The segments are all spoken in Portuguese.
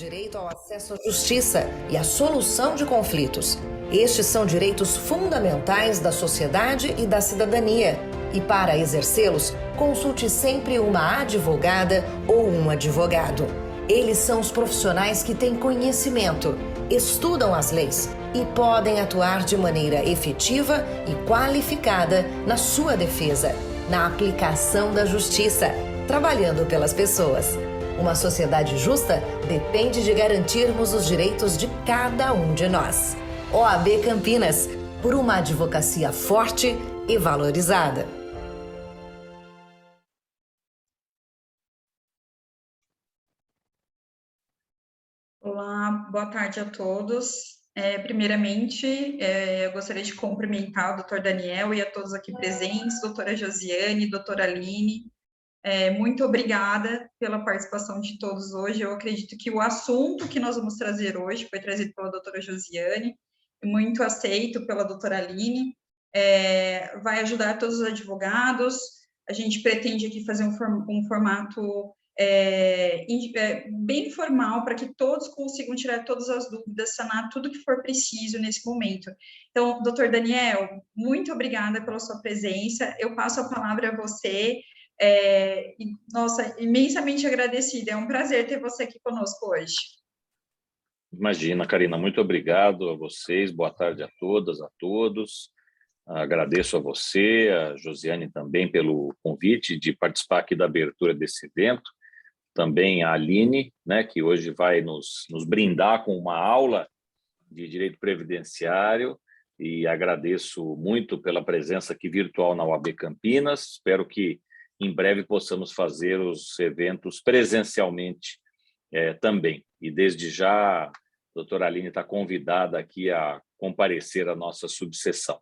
direito ao acesso à justiça e à solução de conflitos. Estes são direitos fundamentais da sociedade e da cidadania. E para exercê-los, consulte sempre uma advogada ou um advogado. Eles são os profissionais que têm conhecimento, estudam as leis e podem atuar de maneira efetiva e qualificada na sua defesa, na aplicação da justiça, trabalhando pelas pessoas. Uma sociedade justa depende de garantirmos os direitos de cada um de nós. OAB Campinas, por uma advocacia forte e valorizada. Olá, boa tarde a todos. Primeiramente, eu gostaria de cumprimentar o doutor Daniel e a todos aqui presentes, doutora Josiane, doutora Aline. Muito obrigada pela participação de todos hoje. Eu acredito que o assunto que nós vamos trazer hoje foi trazido pela doutora Josiane, muito aceito pela doutora Aline, vai ajudar todos os advogados. A gente pretende aqui fazer um formato bem informal, para que todos consigam tirar todas as dúvidas, sanar tudo que for preciso nesse momento. Então, doutor Daniel, muito obrigada pela sua presença. Eu passo a palavra a você. Nossa, imensamente agradecida. É um prazer ter você aqui conosco hoje. Imagina, Karina, muito obrigado a vocês. Boa tarde a todas, a todos. Agradeço a você, a Josiane também, pelo convite de participar aqui da abertura desse evento. Também a Aline, né, que hoje vai nos brindar com uma aula de direito previdenciário, e agradeço muito pela presença aqui virtual na OAB Campinas. Espero que em breve possamos fazer os eventos presencialmente também. E desde já, a doutora Aline está convidada aqui a comparecer à nossa subseção.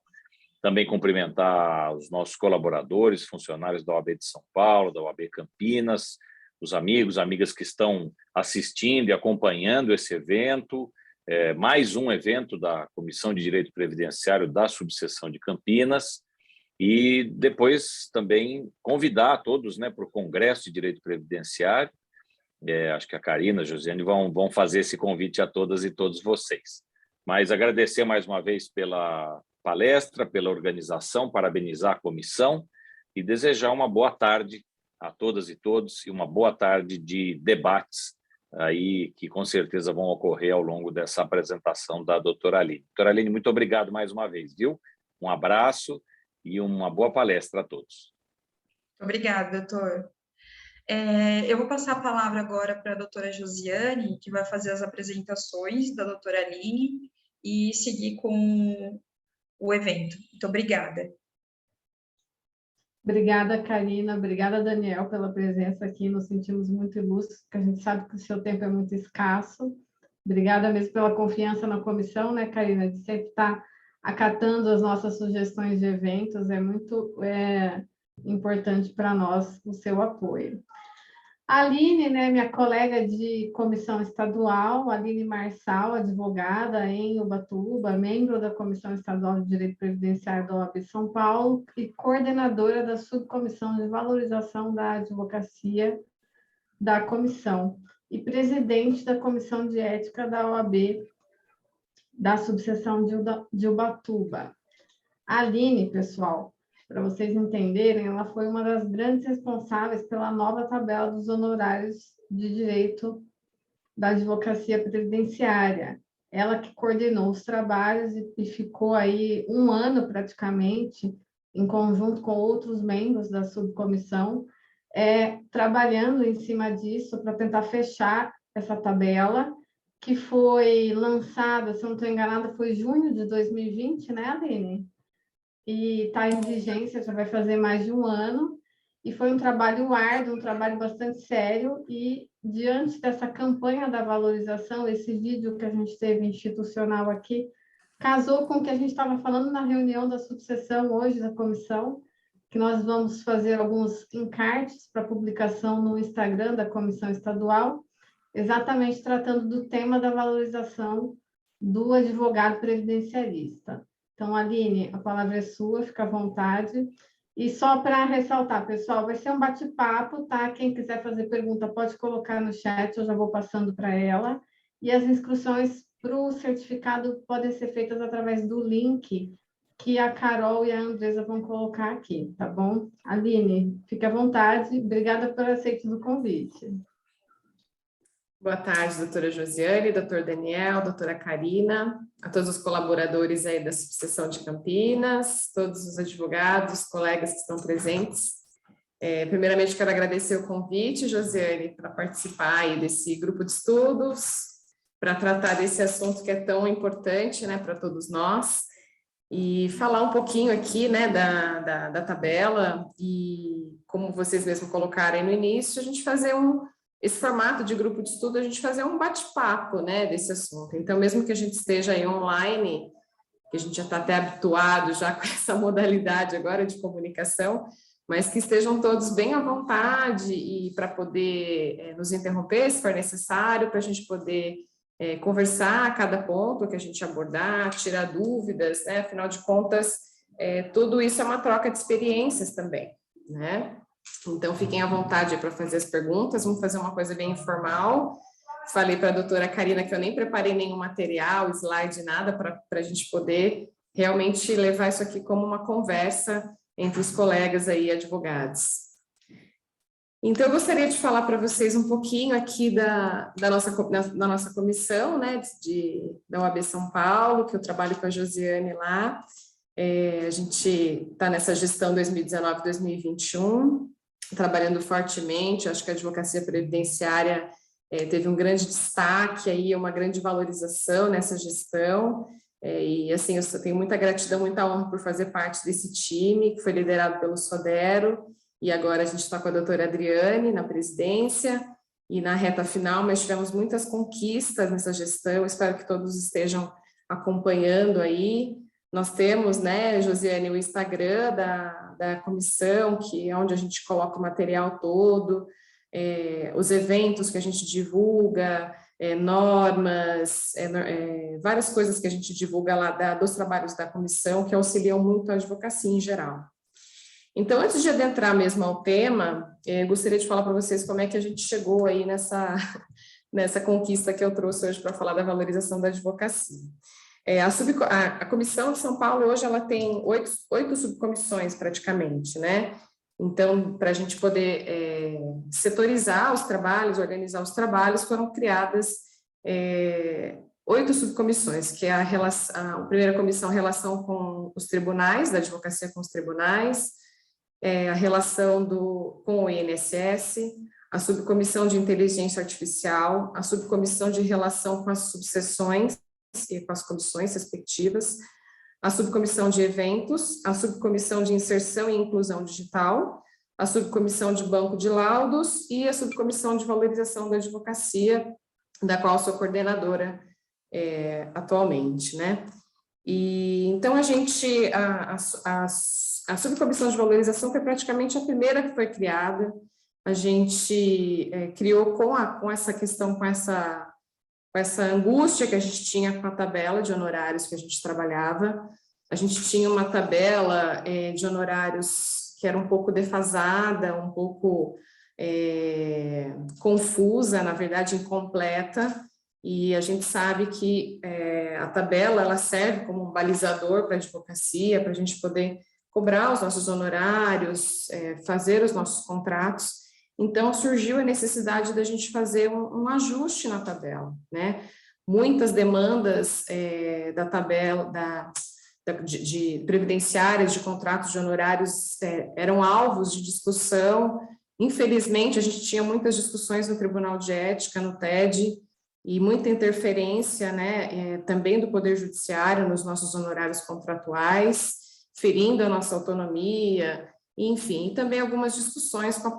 Também cumprimentar os nossos colaboradores, funcionários da OAB de São Paulo, da OAB Campinas, os amigos, amigas que estão assistindo e acompanhando esse evento, mais um evento da Comissão de Direito Previdenciário da subseção de Campinas, e depois também convidar todos, né, para o Congresso de Direito Previdenciário. Acho que a Karina, a Josiane vão fazer esse convite a todas e todos vocês. Mas agradecer mais uma vez pela palestra, pela organização, parabenizar a comissão e desejar uma boa tarde a todas e todos, e uma boa tarde de debates aí que com certeza vão ocorrer ao longo dessa apresentação da doutora Aline. Doutora Aline, muito obrigado mais uma vez, viu? Um abraço e uma boa palestra a todos. Obrigada, doutor. Eu vou passar a palavra agora para a doutora Josiane, que vai fazer as apresentações da doutora Aline e seguir com o evento. Muito obrigada. Obrigada, Karina. Obrigada, Daniel, pela presença aqui. Nos sentimos muito ilustres, porque a gente sabe que o seu tempo é muito escasso. Obrigada mesmo pela confiança na comissão, né, Karina, de sempre estar acatando as nossas sugestões de eventos. É muito importante para nós o seu apoio. A Aline, né, minha colega de comissão estadual, Aline Marçal, advogada em Ubatuba, membro da Comissão Estadual de Direito Previdenciário da OAB São Paulo e coordenadora da Subcomissão de Valorização da Advocacia da comissão e presidente da Comissão de Ética da OAB da subseção de Ubatuba. A Aline, pessoal, para vocês entenderem, ela foi uma das grandes responsáveis pela nova tabela dos honorários de direito da advocacia previdenciária. Ela que coordenou os trabalhos e ficou aí um ano praticamente, em conjunto com outros membros da subcomissão, trabalhando em cima disso para tentar fechar essa tabela, que foi lançada, se eu não estou enganada, foi junho de 2020, né, Aline? E está em vigência, já vai fazer mais de um ano, e foi um trabalho árduo, um trabalho bastante sério, e diante dessa campanha da valorização, esse vídeo que a gente teve institucional aqui, casou com o que a gente estava falando na reunião da subseção hoje da comissão, que nós vamos fazer alguns encartes para publicação no Instagram da Comissão Estadual, exatamente tratando do tema da valorização do advogado previdenciarista. Então, Aline, a palavra é sua, fica à vontade. E só para ressaltar, pessoal, vai ser um bate-papo, tá? Quem quiser fazer pergunta pode colocar no chat, eu já vou passando para ela. e as inscrições para o certificado podem ser feitas através do link que a Carol e a Andresa vão colocar aqui, tá bom? Aline, fique à vontade. Obrigada por aceitar o convite. Boa tarde, doutora Josiane, doutor Daniel, doutora Karina, a todos os colaboradores aí da subseção de Campinas, todos os advogados, colegas que estão presentes. Primeiramente, quero agradecer o convite, Josiane, para participar aí desse grupo de estudos, para tratar desse assunto que é tão importante, né, para todos nós, e falar um pouquinho aqui, né, da tabela, e como vocês mesmos colocaram aí no início, a gente fazer esse formato de grupo de estudo, a gente fazer um bate-papo, né, desse assunto. Então, mesmo que a gente esteja aí online, que a gente já está até habituado já com essa modalidade agora de comunicação, mas que estejam todos bem à vontade e para poder nos interromper, se for necessário, para a gente poder conversar a cada ponto que a gente abordar, tirar dúvidas, né? Afinal de contas, tudo isso é uma troca de experiências também, né? Então, fiquem à vontade para fazer as perguntas, vamos fazer uma coisa bem informal. Falei para a doutora Karina que eu nem preparei nenhum material, slide, nada, para a gente poder realmente levar isso aqui como uma conversa entre os colegas aí, advogados. Então, eu gostaria de falar para vocês um pouquinho aqui da nossa comissão, né, da OAB São Paulo, que eu trabalho com a Josiane lá. A gente está nessa gestão 2019-2021, trabalhando fortemente. Acho que a advocacia previdenciária teve um grande destaque aí, uma grande valorização nessa gestão, e assim, eu tenho muita gratidão, muita honra por fazer parte desse time, que foi liderado pelo Sodero, e agora a gente está com a doutora Adriane na presidência, e na reta final, mas tivemos muitas conquistas nessa gestão, espero que todos estejam acompanhando aí. Nós temos, né, Josiane, o Instagram da comissão, que é onde a gente coloca o material todo, os eventos que a gente divulga, normas, várias coisas que a gente divulga lá dos trabalhos da comissão, que auxiliam muito a advocacia em geral. Então, antes de adentrar mesmo ao tema, gostaria de falar para vocês como é que a gente chegou aí nessa conquista que eu trouxe hoje para falar da valorização da advocacia. A Comissão de São Paulo, hoje, ela tem 8 subcomissões, praticamente, né? Então, para a gente poder setorizar os trabalhos, organizar os trabalhos, foram criadas 8 subcomissões, que é a primeira comissão, relação com os tribunais, da advocacia com os tribunais, a relação com o INSS, a subcomissão de inteligência artificial, a subcomissão de relação com as subseções e com as comissões respectivas, a subcomissão de eventos, a subcomissão de inserção e inclusão digital, a subcomissão de banco de laudos e a subcomissão de valorização da advocacia, da qual sou coordenadora atualmente, né? E então a subcomissão de valorização foi praticamente a primeira que foi criada. A gente criou com essa questão, com essa angústia que a gente tinha com a tabela de honorários que a gente trabalhava. A gente tinha uma tabela de honorários que era um pouco defasada, um pouco confusa, na verdade incompleta, e a gente sabe que a tabela ela serve como um balizador para a advocacia, para a gente poder cobrar os nossos honorários, fazer os nossos contratos. Então, surgiu a necessidade da gente fazer um ajuste na tabela, né? Muitas demandas da tabela, de previdenciárias, de contratos de honorários, eram alvos de discussão. Infelizmente, a gente tinha muitas discussões no Tribunal de Ética, no TED, e muita interferência, né, também do Poder Judiciário nos nossos honorários contratuais, ferindo a nossa autonomia, enfim, e também algumas discussões com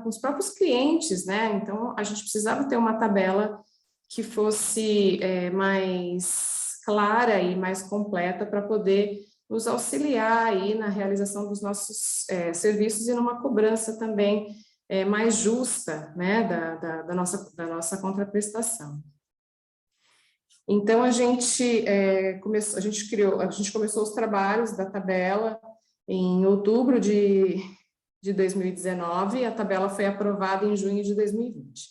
os próprios clientes, né? Então, a gente precisava ter uma tabela que fosse mais clara e mais completa para poder nos auxiliar aí na realização dos nossos serviços e numa cobrança também mais justa, né, da nossa contraprestação. Então, a gente começou os trabalhos da tabela em outubro de 2019, a tabela foi aprovada em junho de 2020.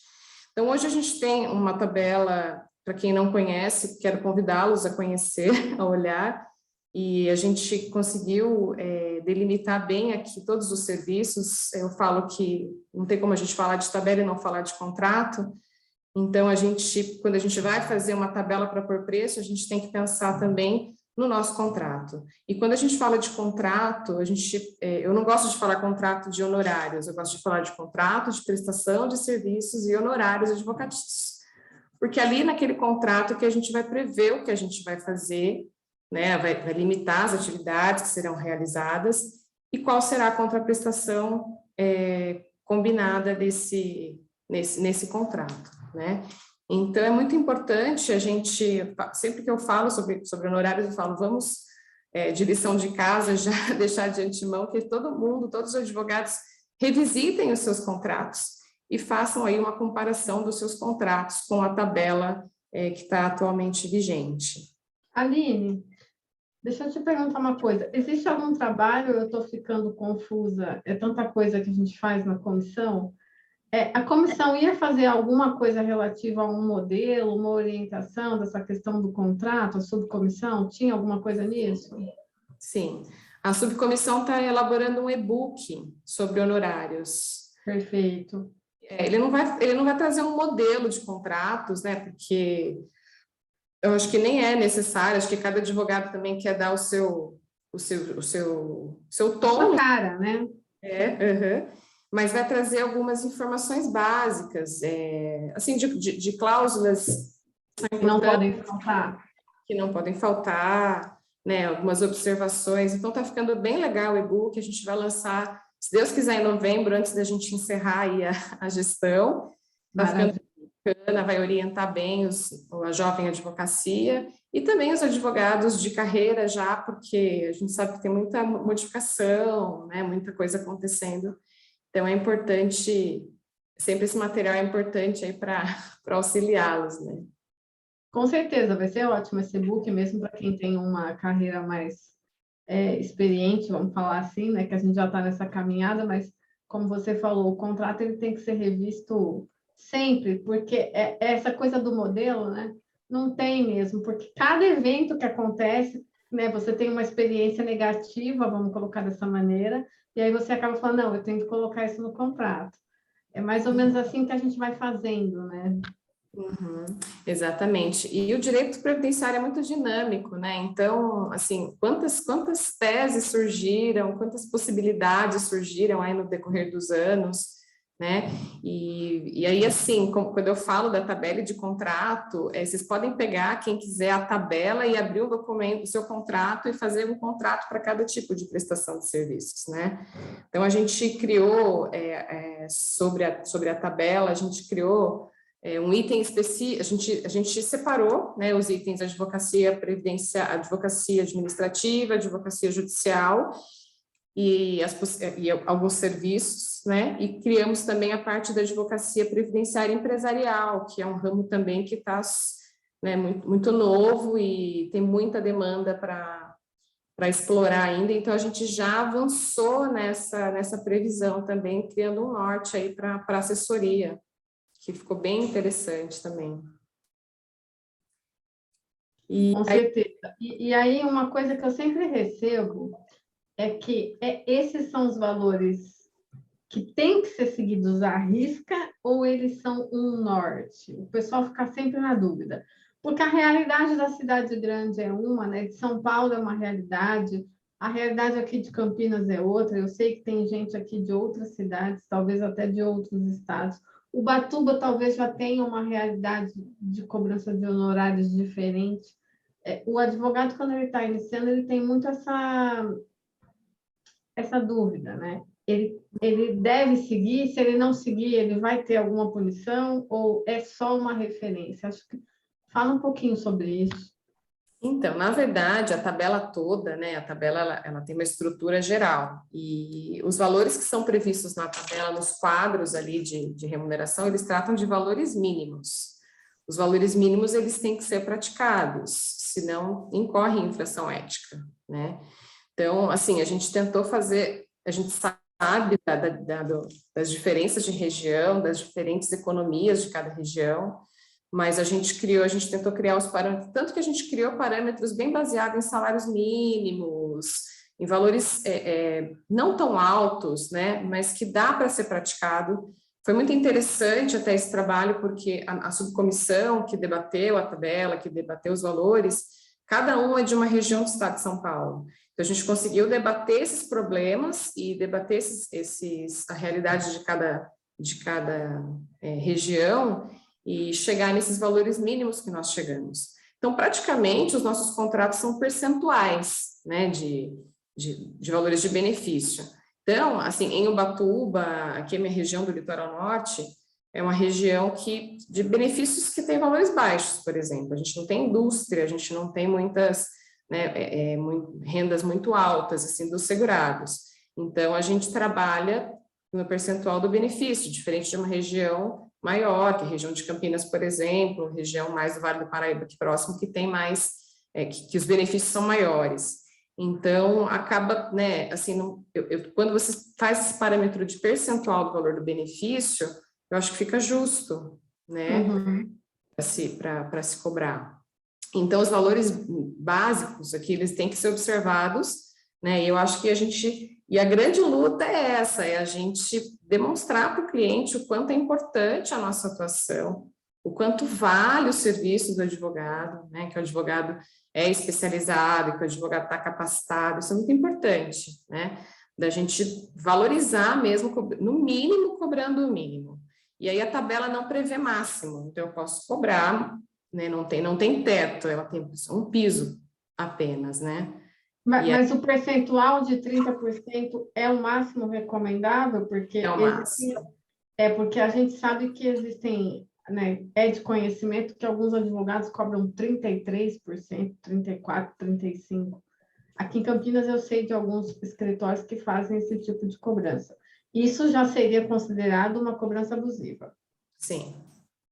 Então, hoje a gente tem uma tabela para quem não conhece, quero convidá-los a conhecer, a olhar, e a gente conseguiu delimitar bem aqui todos os serviços. Eu falo que não tem como a gente falar de tabela e não falar de contrato, então quando a gente vai fazer uma tabela para pôr preço, a gente tem que pensar também no nosso contrato. E quando a gente fala de contrato, eu não gosto de falar contrato de honorários, eu gosto de falar de contrato de prestação de serviços e honorários advocatícios. Porque ali naquele contrato que a gente vai prever o que a gente vai fazer, né, vai limitar as atividades que serão realizadas e qual será a contraprestação combinada nesse contrato, né? Então, é muito importante a gente, sempre que eu falo sobre honorários, eu falo, vamos, de lição de casa, já deixar de antemão que todos os advogados revisitem os seus contratos e façam aí uma comparação dos seus contratos com a tabela que está atualmente vigente. Aline, deixa eu te perguntar uma coisa. Existe algum trabalho, eu estou ficando confusa, é tanta coisa que a gente faz na comissão, a comissão ia fazer alguma coisa relativa a um modelo, uma orientação dessa questão do contrato, a subcomissão? Tinha alguma coisa nisso? Sim, a subcomissão está elaborando um e-book sobre honorários. Perfeito. Ele não vai trazer um modelo de contratos, né? Porque eu acho que nem é necessário, acho que cada advogado também quer dar o seu tom. A cara, né? Mas vai trazer algumas informações básicas, assim, de cláusulas que não podem faltar. Que não podem faltar, né? Algumas observações. Então, está ficando bem legal o e-book, a gente vai lançar, se Deus quiser, em novembro, antes da gente encerrar aí a gestão. Está ficando bacana, vai orientar bem a jovem advocacia e também os advogados de carreira já, porque a gente sabe que tem muita modificação, né? Muita coisa acontecendo. Então, é importante, sempre esse material é importante aí para auxiliá-los, né? Com certeza, vai ser ótimo esse e-book, mesmo para quem tem uma carreira mais experiente, vamos falar assim, né? Que a gente já está nessa caminhada, mas, como você falou, o contrato ele tem que ser revisto sempre, porque essa coisa do modelo, né? Não tem mesmo, porque cada evento que acontece, né? Você tem uma experiência negativa, vamos colocar dessa maneira, e aí você acaba falando, não, eu tenho que colocar isso no contrato. É mais ou menos assim que a gente vai fazendo, né? Exatamente. E o direito previdenciário é muito dinâmico, né? Então, assim, quantas teses surgiram, quantas possibilidades surgiram aí no decorrer dos anos, né? E aí, assim, quando eu falo da tabela de contrato, vocês podem pegar, quem quiser, a tabela e abrir o documento, o seu contrato e fazer um contrato para cada tipo de prestação de serviços, né? Então, a gente criou, sobre a tabela, a gente criou um item específico, a gente separou, né, os itens advocacia, previdência, advocacia administrativa, advocacia judicial, e alguns serviços, né? E criamos também a parte da advocacia previdenciária empresarial, que é um ramo também que está, né, muito novo e tem muita demanda para explorar ainda. Então, a gente já avançou nessa previsão também, criando um norte aí para assessoria, que ficou bem interessante também. Com certeza. E aí, uma coisa que eu sempre recebo é que esses são os valores que têm que ser seguidos à risca ou eles são um norte? O pessoal fica sempre na dúvida. Porque a realidade da cidade grande é uma, né? De São Paulo é uma realidade, a realidade aqui de Campinas é outra. Eu sei que tem gente aqui de outras cidades, talvez até de outros estados. Ubatuba talvez já tenha uma realidade de cobrança de honorários diferente. O advogado, quando ele está iniciando, ele tem muito essa dúvida, né? Ele deve seguir, se ele não seguir, ele vai ter alguma punição ou é só uma referência? Acho que fala um pouquinho sobre isso. Então, na verdade, a tabela toda, né? A tabela ela tem uma estrutura geral e os valores que são previstos na tabela, nos quadros ali de remuneração, eles tratam de valores mínimos. Os valores mínimos eles têm que ser praticados, senão incorre infração ética, né? Então, assim, a gente tentou fazer, a gente sabe das diferenças de região, das diferentes economias de cada região, mas a gente tentou criar os parâmetros, tanto que a gente criou parâmetros bem baseados em salários mínimos, em valores não tão altos, né, mas que dá para ser praticado. Foi muito interessante até esse trabalho, porque a subcomissão que debateu a tabela, que debateu os valores, cada um é de uma região do estado de São Paulo. Então, a gente conseguiu debater esses problemas e debater a realidade de cada região e chegar nesses valores mínimos que nós chegamos. Então, praticamente, os nossos contratos são percentuais, né, de valores de benefício. Então, assim, em Ubatuba, aqui é a minha região do Litoral Norte, é uma região de benefícios que tem valores baixos, por exemplo. A gente não tem indústria, a gente não tem muitas, né, rendas muito altas, assim, dos segurados. Então, a gente trabalha no percentual do benefício, diferente de uma região maior, que é a região de Campinas, por exemplo, região mais do Vale do Paraíba, aqui próximo, que tem mais, que os benefícios são maiores. Então, acaba, né, assim, quando você faz esse parâmetro de percentual do valor do benefício, eu acho que fica justo, né, para se cobrar. Então, os valores básicos aqui, eles têm que ser observados, né, e eu acho que e a grande luta é essa, é a gente demonstrar para o cliente o quanto é importante a nossa atuação, o quanto vale o serviço do advogado, né, que o advogado é especializado, que o advogado está capacitado, isso é muito importante, né, da gente valorizar mesmo, no mínimo, cobrando o mínimo. E aí a tabela não prevê máximo, então eu posso cobrar, né, não tem teto, ela tem um piso apenas, né. Mas o percentual de 30% é o máximo recomendável? Porque é o máximo. Porque a gente sabe que existem, né, de conhecimento que alguns advogados cobram 33%, 34%, 35%. Aqui em Campinas eu sei de alguns escritórios que fazem esse tipo de cobrança. Isso já seria considerado uma cobrança abusiva? Sim,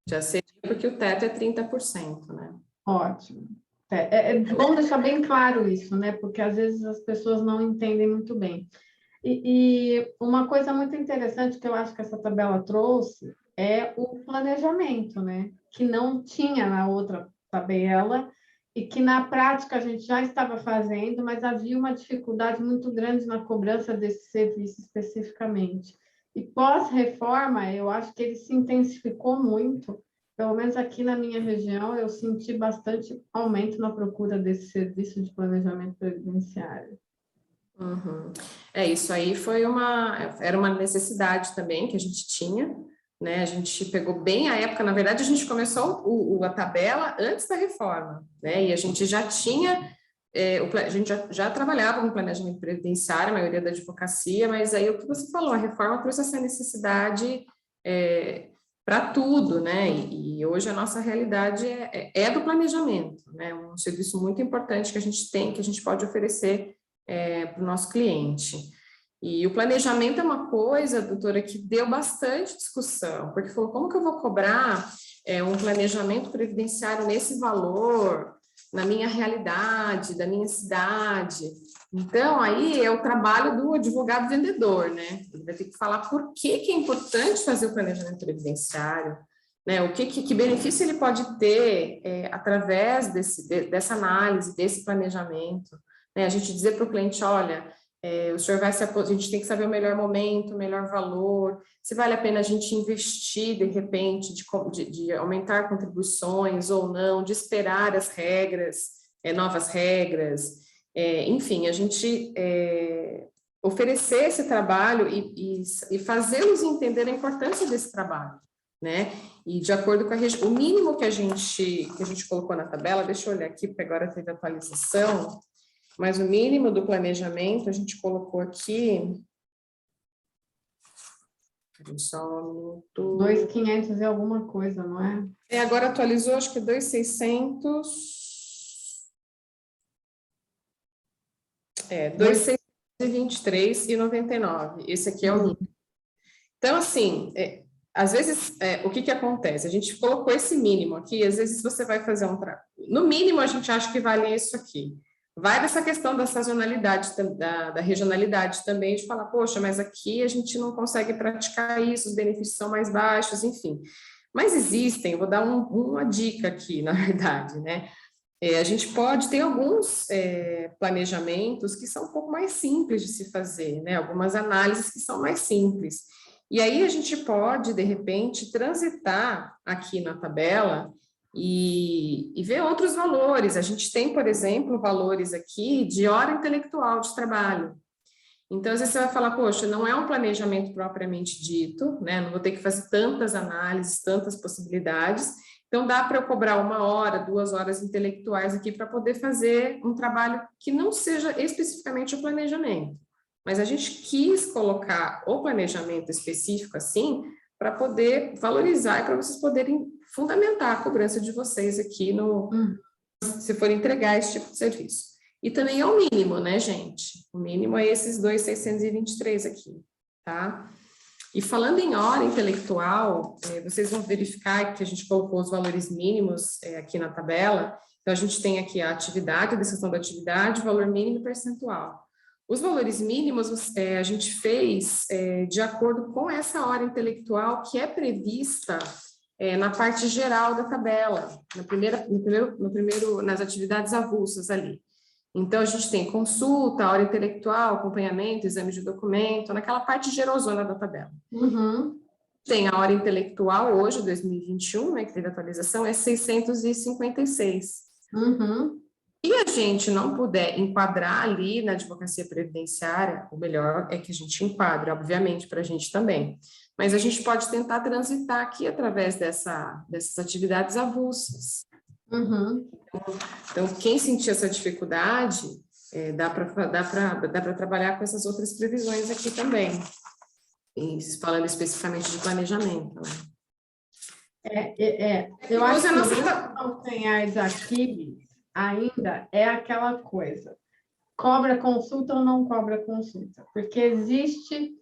já seria, porque o teto é 30%, né? Ótimo. É bom deixar bem claro isso, né? Porque às vezes as pessoas não entendem muito bem. E uma coisa muito interessante que eu acho que essa tabela trouxe é o planejamento, né? Que não tinha na outra tabela e que na prática a gente já estava fazendo, mas havia uma dificuldade muito grande na cobrança desse serviço especificamente. E pós-reforma, eu acho que ele se intensificou muito. Pelo menos aqui na minha região, eu senti bastante aumento na procura desse serviço de planejamento previdenciário. Uhum. Isso aí era uma necessidade também que a gente tinha, né? A gente pegou bem a época, na verdade, a gente começou a tabela antes da reforma, né? E a gente já tinha, a gente já trabalhava com planejamento previdenciário, a maioria da advocacia, mas aí o que você falou, a reforma trouxe essa necessidade para tudo, né? E hoje a nossa realidade é do planejamento, né? Um serviço muito importante que a gente tem, que a gente pode oferecer para o nosso cliente. E o planejamento é uma coisa, doutora, que deu bastante discussão, porque falou, como que eu vou cobrar um planejamento previdenciário nesse valor, na minha realidade, da minha cidade? Então, aí é o trabalho do advogado vendedor, né? Ele vai ter que falar por que é importante fazer o planejamento previdenciário, né? O que benefício ele pode ter através dessa análise, desse planejamento, né? A gente dizer para o cliente, olha, o senhor vai a gente tem que saber o melhor momento, o melhor valor, se vale a pena a gente investir, de repente, de aumentar contribuições ou não, de esperar as regras, novas regras. Enfim, a gente oferecer esse trabalho e fazê-los entender a importância desse trabalho, né? E de acordo com o mínimo que a gente colocou na tabela, deixa eu olhar aqui, porque agora teve atualização, mas o mínimo do planejamento a gente colocou aqui. Só um minuto. 2.500 e alguma coisa, não é? Agora atualizou, acho que 2.600. 2.623,99. Esse aqui é o mínimo. Então, assim, às vezes, o que acontece? A gente colocou esse mínimo aqui, às vezes você vai fazer no mínimo, a gente acha que vale isso aqui. Vai dessa questão da sazonalidade, da regionalidade também, de falar, poxa, mas aqui a gente não consegue praticar isso, os benefícios são mais baixos, enfim. Mas existem, vou dar uma dica aqui, na verdade, né? A gente pode ter alguns planejamentos que são um pouco mais simples de se fazer, né? Algumas análises que são mais simples. E aí a gente pode, de repente, transitar aqui na tabela e ver outros valores. A gente tem, por exemplo, valores aqui de hora intelectual de trabalho. Então, às vezes você vai falar, poxa, não é um planejamento propriamente dito, né? Não vou ter que fazer tantas análises, tantas possibilidades. Então, dá para eu cobrar 1 hora, 2 horas intelectuais aqui para poder fazer um trabalho que não seja especificamente o planejamento. Mas a gente quis colocar o planejamento específico assim, para poder valorizar e para vocês poderem fundamentar a cobrança de vocês aqui se for entregar esse tipo de serviço. E também é o mínimo, né, gente? O mínimo é esses 2.623 aqui, tá? E falando em hora intelectual, vocês vão verificar que a gente colocou os valores mínimos aqui na tabela. Então, a gente tem aqui a atividade, a descrição da atividade, valor mínimo e percentual. Os valores mínimos a gente fez de acordo com essa hora intelectual que é prevista na parte geral da tabela, nas atividades avulsas ali. Então, a gente tem consulta, hora intelectual, acompanhamento, exame de documento, naquela parte gerosona da tabela. Uhum. Tem a hora intelectual hoje, 2021, né, que teve atualização, é 656. Uhum. Se a gente não puder enquadrar ali na advocacia previdenciária, o melhor é que a gente enquadre, obviamente, para a gente também. Mas a gente pode tentar transitar aqui através dessas atividades avulsas. Uhum. Então, quem sentir essa dificuldade, dá para trabalhar com essas outras previsões aqui também, falando especificamente de planejamento. Eu acho que os calcanhares aqui ainda é aquela coisa, cobra consulta ou não cobra consulta, porque existe,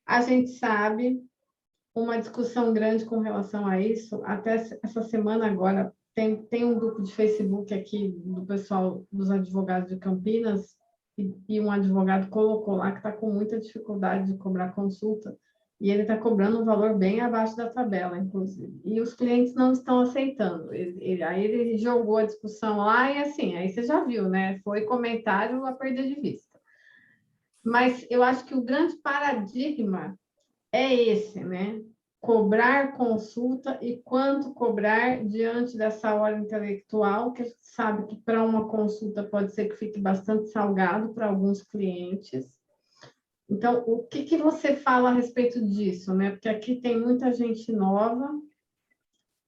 a gente sabe, uma discussão grande com relação a isso, até essa semana agora, tem um grupo de Facebook aqui do pessoal dos advogados de Campinas e um advogado colocou lá que está com muita dificuldade de cobrar consulta e ele está cobrando um valor bem abaixo da tabela, inclusive. E os clientes não estão aceitando. Aí ele jogou a discussão lá e assim, aí você já viu, né? Foi comentário a perder de vista. Mas eu acho que o grande paradigma é esse, né? Cobrar consulta e quanto cobrar diante dessa hora intelectual, que a gente sabe que para uma consulta pode ser que fique bastante salgado para alguns clientes. Então, o que você fala a respeito disso, né? Porque aqui tem muita gente nova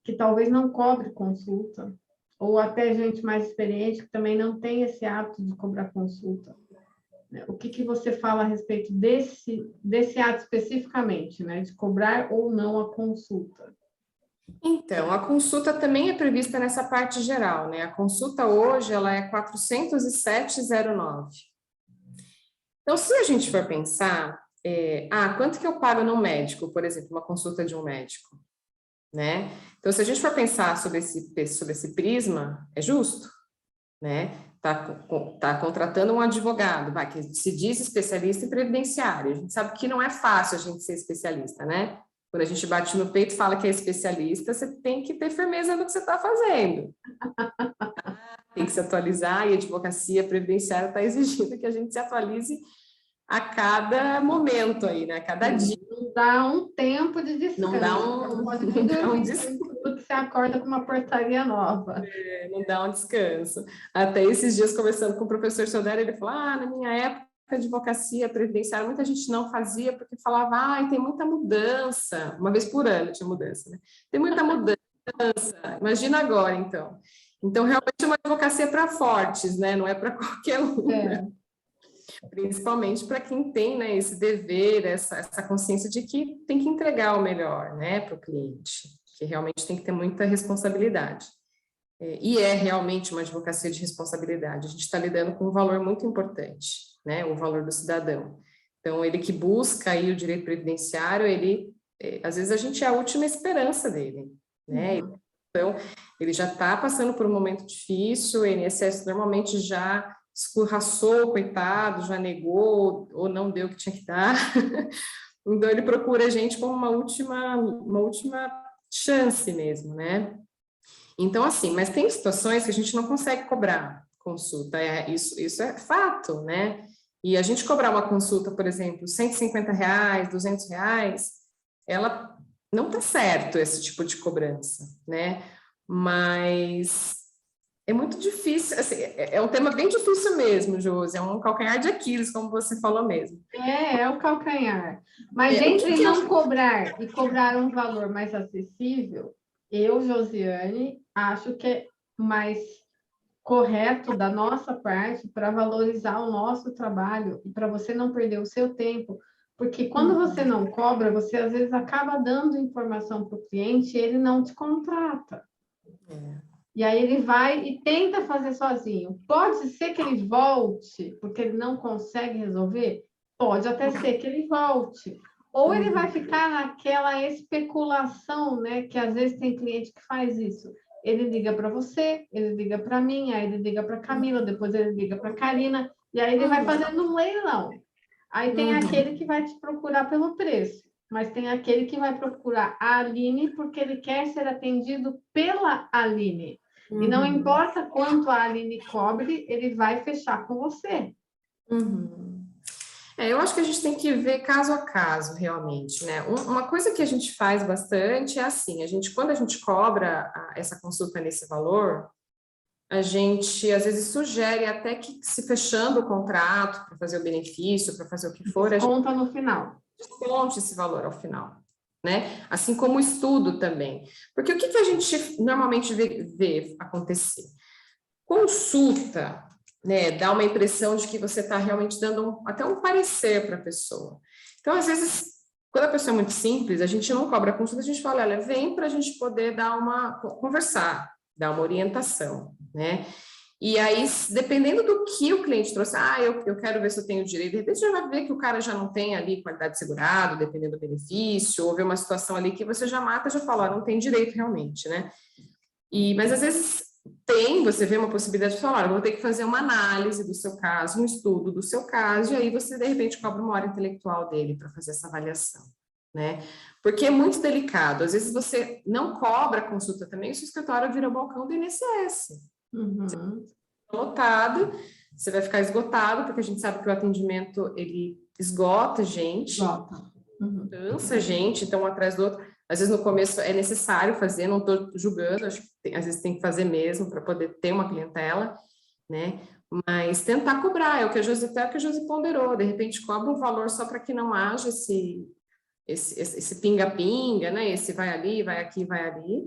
que talvez não cobre consulta, ou até gente mais experiente que também não tem esse hábito de cobrar consulta. O que você fala a respeito desse ato especificamente, né? De cobrar ou não a consulta? Então, a consulta também é prevista nessa parte geral, né? A consulta hoje, ela é 407,09. Então, se a gente for pensar, quanto que eu pago no médico, por exemplo, uma consulta de um médico, né? Então, se a gente for pensar sobre esse prisma, é justo, né? Tá contratando um advogado, que se diz especialista em previdenciário. A gente sabe que não é fácil a gente ser especialista, né? Quando a gente bate no peito e fala que é especialista, você tem que ter firmeza no que você está fazendo. Tem que se atualizar e a advocacia previdenciária está exigindo que a gente se atualize a cada momento aí, né? A cada dia. Não dá um tempo de descanso. Não dá um descanso. Que você acorda com uma portaria nova. Não dá um descanso. Até esses dias, conversando com o professor Sodero, ele falou, na minha época, a advocacia previdenciária, muita gente não fazia, porque falava, tem muita mudança. Uma vez por ano tinha mudança, né? Tem muita mudança. Imagina agora, então. Então, realmente é uma advocacia para fortes, né? Não é para qualquer um, né? Principalmente para quem tem, né, esse dever, essa consciência de que tem que entregar o melhor, né, para o cliente, que realmente tem que ter muita responsabilidade. E é realmente uma advocacia de responsabilidade. A gente está lidando com um valor muito importante, né, o valor do cidadão. Então, ele que busca aí o direito previdenciário, às vezes a gente é a última esperança dele, né? Uhum. Então, ele já está passando por um momento difícil, o INSS normalmente já escorraçou, coitado, já negou ou não deu o que tinha que dar. Então, ele procura a gente como uma última chance mesmo, né? Então, assim, mas tem situações que a gente não consegue cobrar consulta, isso é fato, né? E a gente cobrar uma consulta, por exemplo, R$150, R$200, ela não tá certo esse tipo de cobrança, né? Mas é muito difícil, assim, é um tema bem difícil mesmo, Josi, é um calcanhar de Aquiles, como você falou mesmo. É o calcanhar. Mas entre não cobrar e cobrar um valor mais acessível, eu, Josiane, acho que é mais correto da nossa parte para valorizar o nosso trabalho e para você não perder o seu tempo. Porque quando você não cobra, você às vezes acaba dando informação para o cliente e ele não te contrata. E aí ele vai e tenta fazer sozinho. Pode ser que ele volte, porque ele não consegue resolver? Pode até ser que ele volte. Ou ele vai ficar naquela especulação, né? Que às vezes tem cliente que faz isso. Ele liga para você, ele liga para mim, aí ele liga para Camila, depois ele liga para Karina, e aí ele vai fazendo um leilão. Aí tem aquele que vai te procurar pelo preço, mas tem aquele que vai procurar a Aline porque ele quer ser atendido pela Aline. E não importa quanto a Aline cobre, ele vai fechar com você. Eu acho que a gente tem que ver caso a caso, realmente, né? Uma coisa que a gente faz bastante é assim, quando a gente cobra essa consulta nesse valor, a gente às vezes sugere até que se fechando o contrato para fazer o benefício, para fazer o que for, a gente conta no final. desconte esse valor ao final, né? Assim como o estudo também. Porque o que a gente normalmente vê acontecer? Consulta, né, dá uma impressão de que você está realmente dando até um parecer para a pessoa. Então, às vezes, quando a pessoa é muito simples, a gente não cobra consulta, a gente fala, olha, vem para a gente poder conversar, dar uma orientação, né? E aí, dependendo do que o cliente trouxe, eu quero ver se eu tenho direito, de repente você já vai ver que o cara já não tem ali qualidade de segurado, dependendo do benefício, ou ver uma situação ali que você já mata, já fala, não tem direito realmente, né? Mas às vezes você vê uma possibilidade de falar, eu vou ter que fazer uma análise do seu caso, um estudo do seu caso, e aí você, de repente, cobra uma hora intelectual dele para fazer essa avaliação, né? Porque é muito delicado. Às vezes você não cobra a consulta também, o seu escritório vira balcão do INSS. Lotado, você vai ficar esgotado, porque a gente sabe que o atendimento, ele esgota a gente, cansa a gente, então um atrás do outro. Às vezes no começo é necessário fazer, não estou julgando, acho que às vezes tem que fazer mesmo para poder ter uma clientela, né? Mas tentar cobrar, é o que a Josi ponderou, de repente cobra um valor só para que não haja esse pinga-pinga, né? Esse vai ali, vai aqui, vai ali,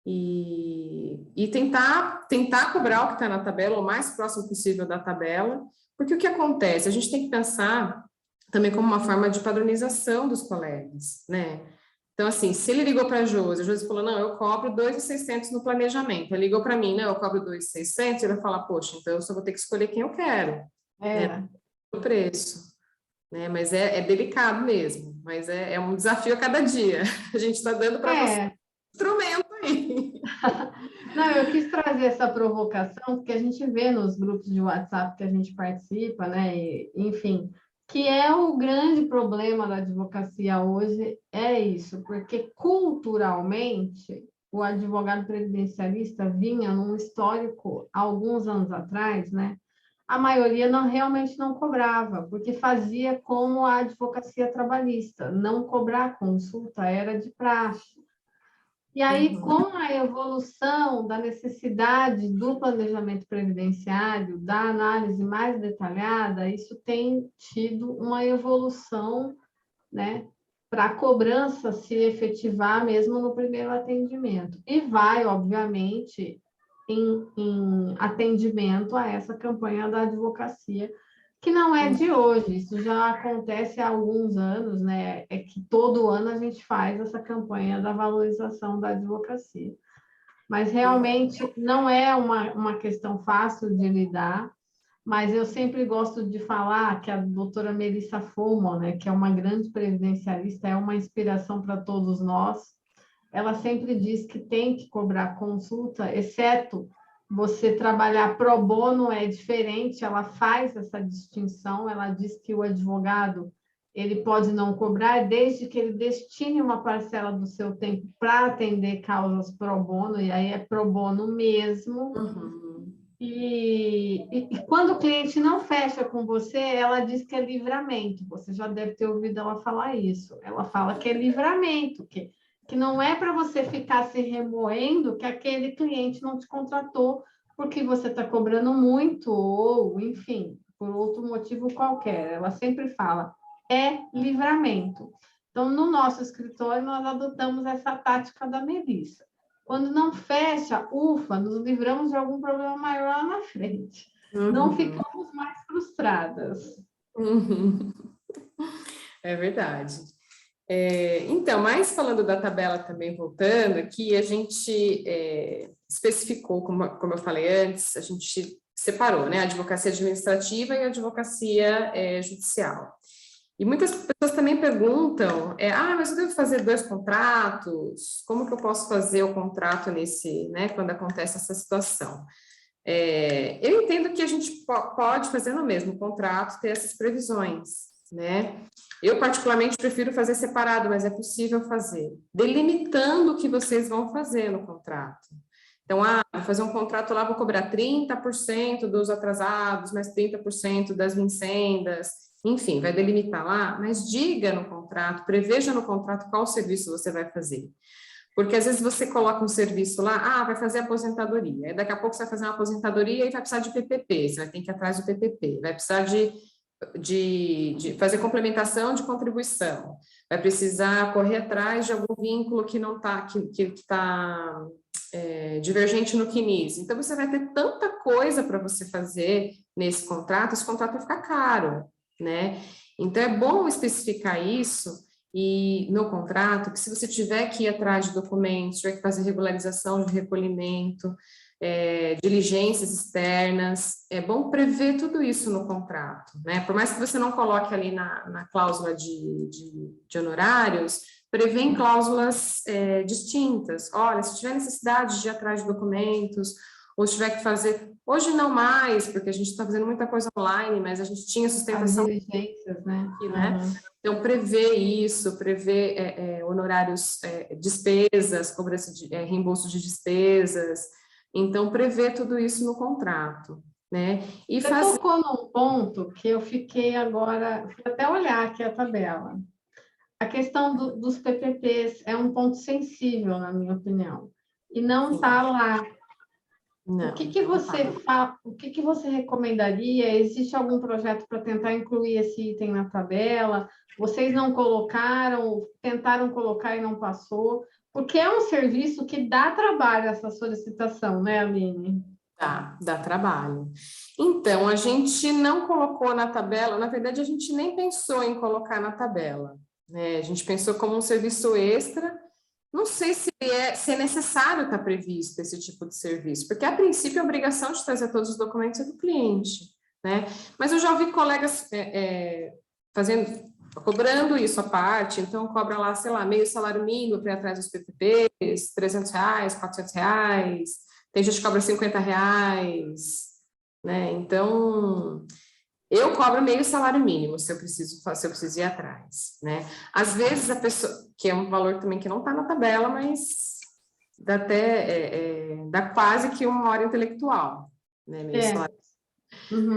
e tentar cobrar o que está na tabela, o mais próximo possível da tabela, porque o que acontece? A gente tem que pensar também como uma forma de padronização dos colegas, né? Então, assim, se ele ligou para a Josi falou, não, eu cobro 2.600 no planejamento. Ele ligou para mim, não, eu cobro 2.600, ele vai falar, poxa, então eu só vou ter que escolher quem eu quero. Né? O preço. Né? Mas é delicado mesmo, mas é um desafio a cada dia. A gente está dando para você um instrumento aí. Não, eu quis trazer essa provocação, porque a gente vê nos grupos de WhatsApp que a gente participa, né? Enfim, que é o grande problema da advocacia hoje, é isso, porque culturalmente o advogado previdencialista vinha num histórico, há alguns anos atrás, né? A maioria realmente não cobrava, porque fazia como a advocacia trabalhista, não cobrar consulta era de praxe. E aí, com a evolução da necessidade do planejamento previdenciário, da análise mais detalhada, isso tem tido uma evolução, né, para a cobrança se efetivar mesmo no primeiro atendimento. E vai, obviamente, em atendimento a essa campanha da advocacia, que não é de hoje, isso já acontece há alguns anos, né? É que todo ano a gente faz essa campanha da valorização da advocacia. Mas realmente não é uma questão fácil de lidar, mas eu sempre gosto de falar que a doutora Melissa Fulman, né, que é uma grande previdencialista, é uma inspiração para todos nós. Ela sempre diz que tem que cobrar consulta, exceto você trabalhar pro bono é diferente, ela faz essa distinção, ela diz que o advogado ele pode não cobrar, desde que ele destine uma parcela do seu tempo para atender causas pro bono, e aí é pro bono mesmo. E quando o cliente não fecha com você, ela diz que é livramento. Você já deve ter ouvido ela falar isso. Ela fala que é livramento, que não é para você ficar se remoendo que aquele cliente não te contratou porque você está cobrando muito, ou, enfim, por outro motivo qualquer. Ela sempre fala, é livramento. Então, no nosso escritório, nós adotamos essa tática da Melissa. Quando não fecha, ufa, nos livramos de algum problema maior lá na frente. Não ficamos mais frustradas. É verdade. Então, mas falando da tabela também, voltando aqui, a gente especificou, como eu falei antes, a gente separou, né, a advocacia administrativa e a advocacia judicial. E muitas pessoas também perguntam, mas eu devo fazer 2 contratos? Como que eu posso fazer o contrato nesse, né, quando acontece essa situação? Eu entendo que a gente pode fazer no mesmo contrato, ter essas previsões, né? Eu, particularmente, prefiro fazer separado, mas é possível fazer, delimitando o que vocês vão fazer no contrato. Então, vou fazer um contrato lá, vou cobrar 30% dos atrasados, mais 30% das vincendas, enfim, vai delimitar lá, mas diga no contrato, preveja no contrato qual serviço você vai fazer. Porque às vezes você coloca um serviço lá, vai fazer aposentadoria, aí daqui a pouco você vai fazer uma aposentadoria e vai precisar de PPP, você vai ter que ir atrás do PPP, vai precisar de fazer complementação de contribuição, vai precisar correr atrás de algum vínculo que não está, que está divergente no CNIS. Então, você vai ter tanta coisa para você fazer nesse contrato, esse contrato vai ficar caro, né? Então, é bom especificar isso e no contrato, que se você tiver que ir atrás de documentos, tiver que fazer regularização de recolhimento, diligências externas, é bom prever tudo isso no contrato, né? Por mais que você não coloque ali na cláusula de honorários, prevê em cláusulas distintas. Olha, se tiver necessidade de ir atrás de documentos, ou se tiver que fazer, hoje não mais, porque a gente está fazendo muita coisa online, mas a gente tinha sustentação. As diligências, né? Aqui, né? Então, prevê isso, prevê honorários, despesas, cobrança de reembolso de despesas. Então, prevê tudo isso no contrato, né? E Você tocou num ponto que eu fiquei agora, fui até olhar aqui a tabela. A questão dos PPPs é um ponto sensível, na minha opinião, e não está lá. Não, o que você recomendaria? Existe algum projeto para tentar incluir esse item na tabela? Vocês não colocaram, tentaram colocar e não passou? Porque é um serviço que dá trabalho essa solicitação, né, Aline? Dá trabalho. Então, a gente não colocou na tabela, na verdade, a gente nem pensou em colocar na tabela, né? A gente pensou como um serviço extra. Não sei se é necessário estar previsto esse tipo de serviço, porque, a princípio, a obrigação de trazer todos os documentos é do cliente, né? Mas eu já ouvi colegas cobrando isso à parte, então cobra lá, sei lá, meio salário mínimo para ir atrás dos PPPs, R$300, R$400, tem gente que cobra R$50, né? Então, eu cobro meio salário mínimo se eu preciso ir atrás, né? Às vezes a pessoa, que é um valor também que não está na tabela, mas dá até, dá quase que 1 hora intelectual, né? Meio salário.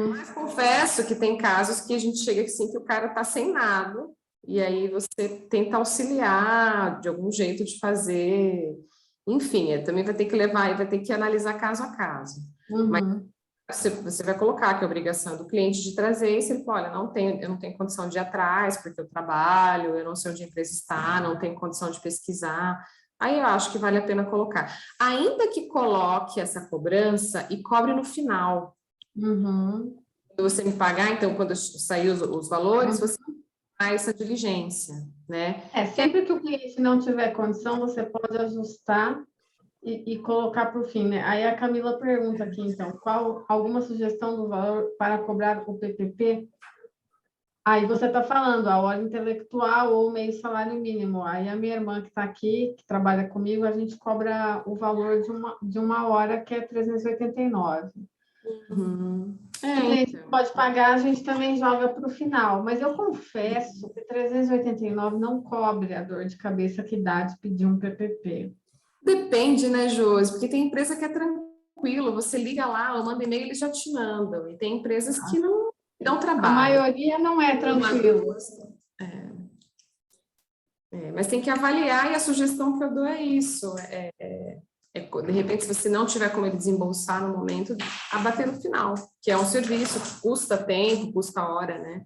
Mas confesso que tem casos que a gente chega assim que o cara está sem nada, e aí você tenta auxiliar de algum jeito de fazer, enfim, também vai ter que levar e vai ter que analisar caso a caso. Mas você vai colocar que é a obrigação do cliente de trazer, e se ele fala, olha, eu não tenho condição de ir atrás, porque eu trabalho, eu não sei onde a empresa está, não tenho condição de pesquisar, aí eu acho que vale a pena colocar. Ainda que coloque essa cobrança e cobre no final. Quando você me pagar, então, quando sair os valores, você faz essa diligência, né? Sempre que o cliente não tiver condição, você pode ajustar e colocar para o fim, né? Aí a Camila pergunta aqui, então, qual alguma sugestão do valor para cobrar o PPP? Aí você está falando a hora intelectual ou meio salário mínimo. Aí a minha irmã que está aqui, que trabalha comigo, a gente cobra o valor de uma hora, que é 389. A gente pode pagar, a gente também joga para o final. Mas eu confesso que 389 não cobre a dor de cabeça que dá de pedir um PPP. Depende, né, Josi? Porque tem empresa que é tranquilo, você liga lá, ou manda e-mail, eles já te mandam. E tem empresas que não dão trabalho. A maioria não é tranquilo. Mas tem que avaliar, e a sugestão que eu dou é isso. De repente, se você não tiver como ele desembolsar no momento, abater no final, que é um serviço que custa tempo, custa hora, né?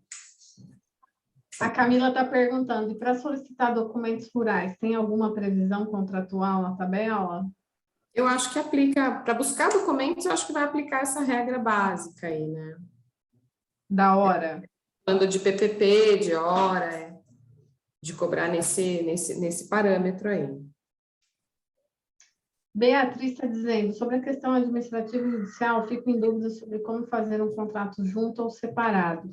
A Camila está perguntando, e para solicitar documentos rurais, tem alguma previsão contratual na tabela? Eu acho que aplica, para buscar documentos, eu acho que vai aplicar essa regra básica aí, né? Da hora. Falando de PPP, de hora, de cobrar nesse parâmetro aí. Beatriz está dizendo, sobre a questão administrativa e judicial, fico em dúvida sobre como fazer um contrato junto ou separado.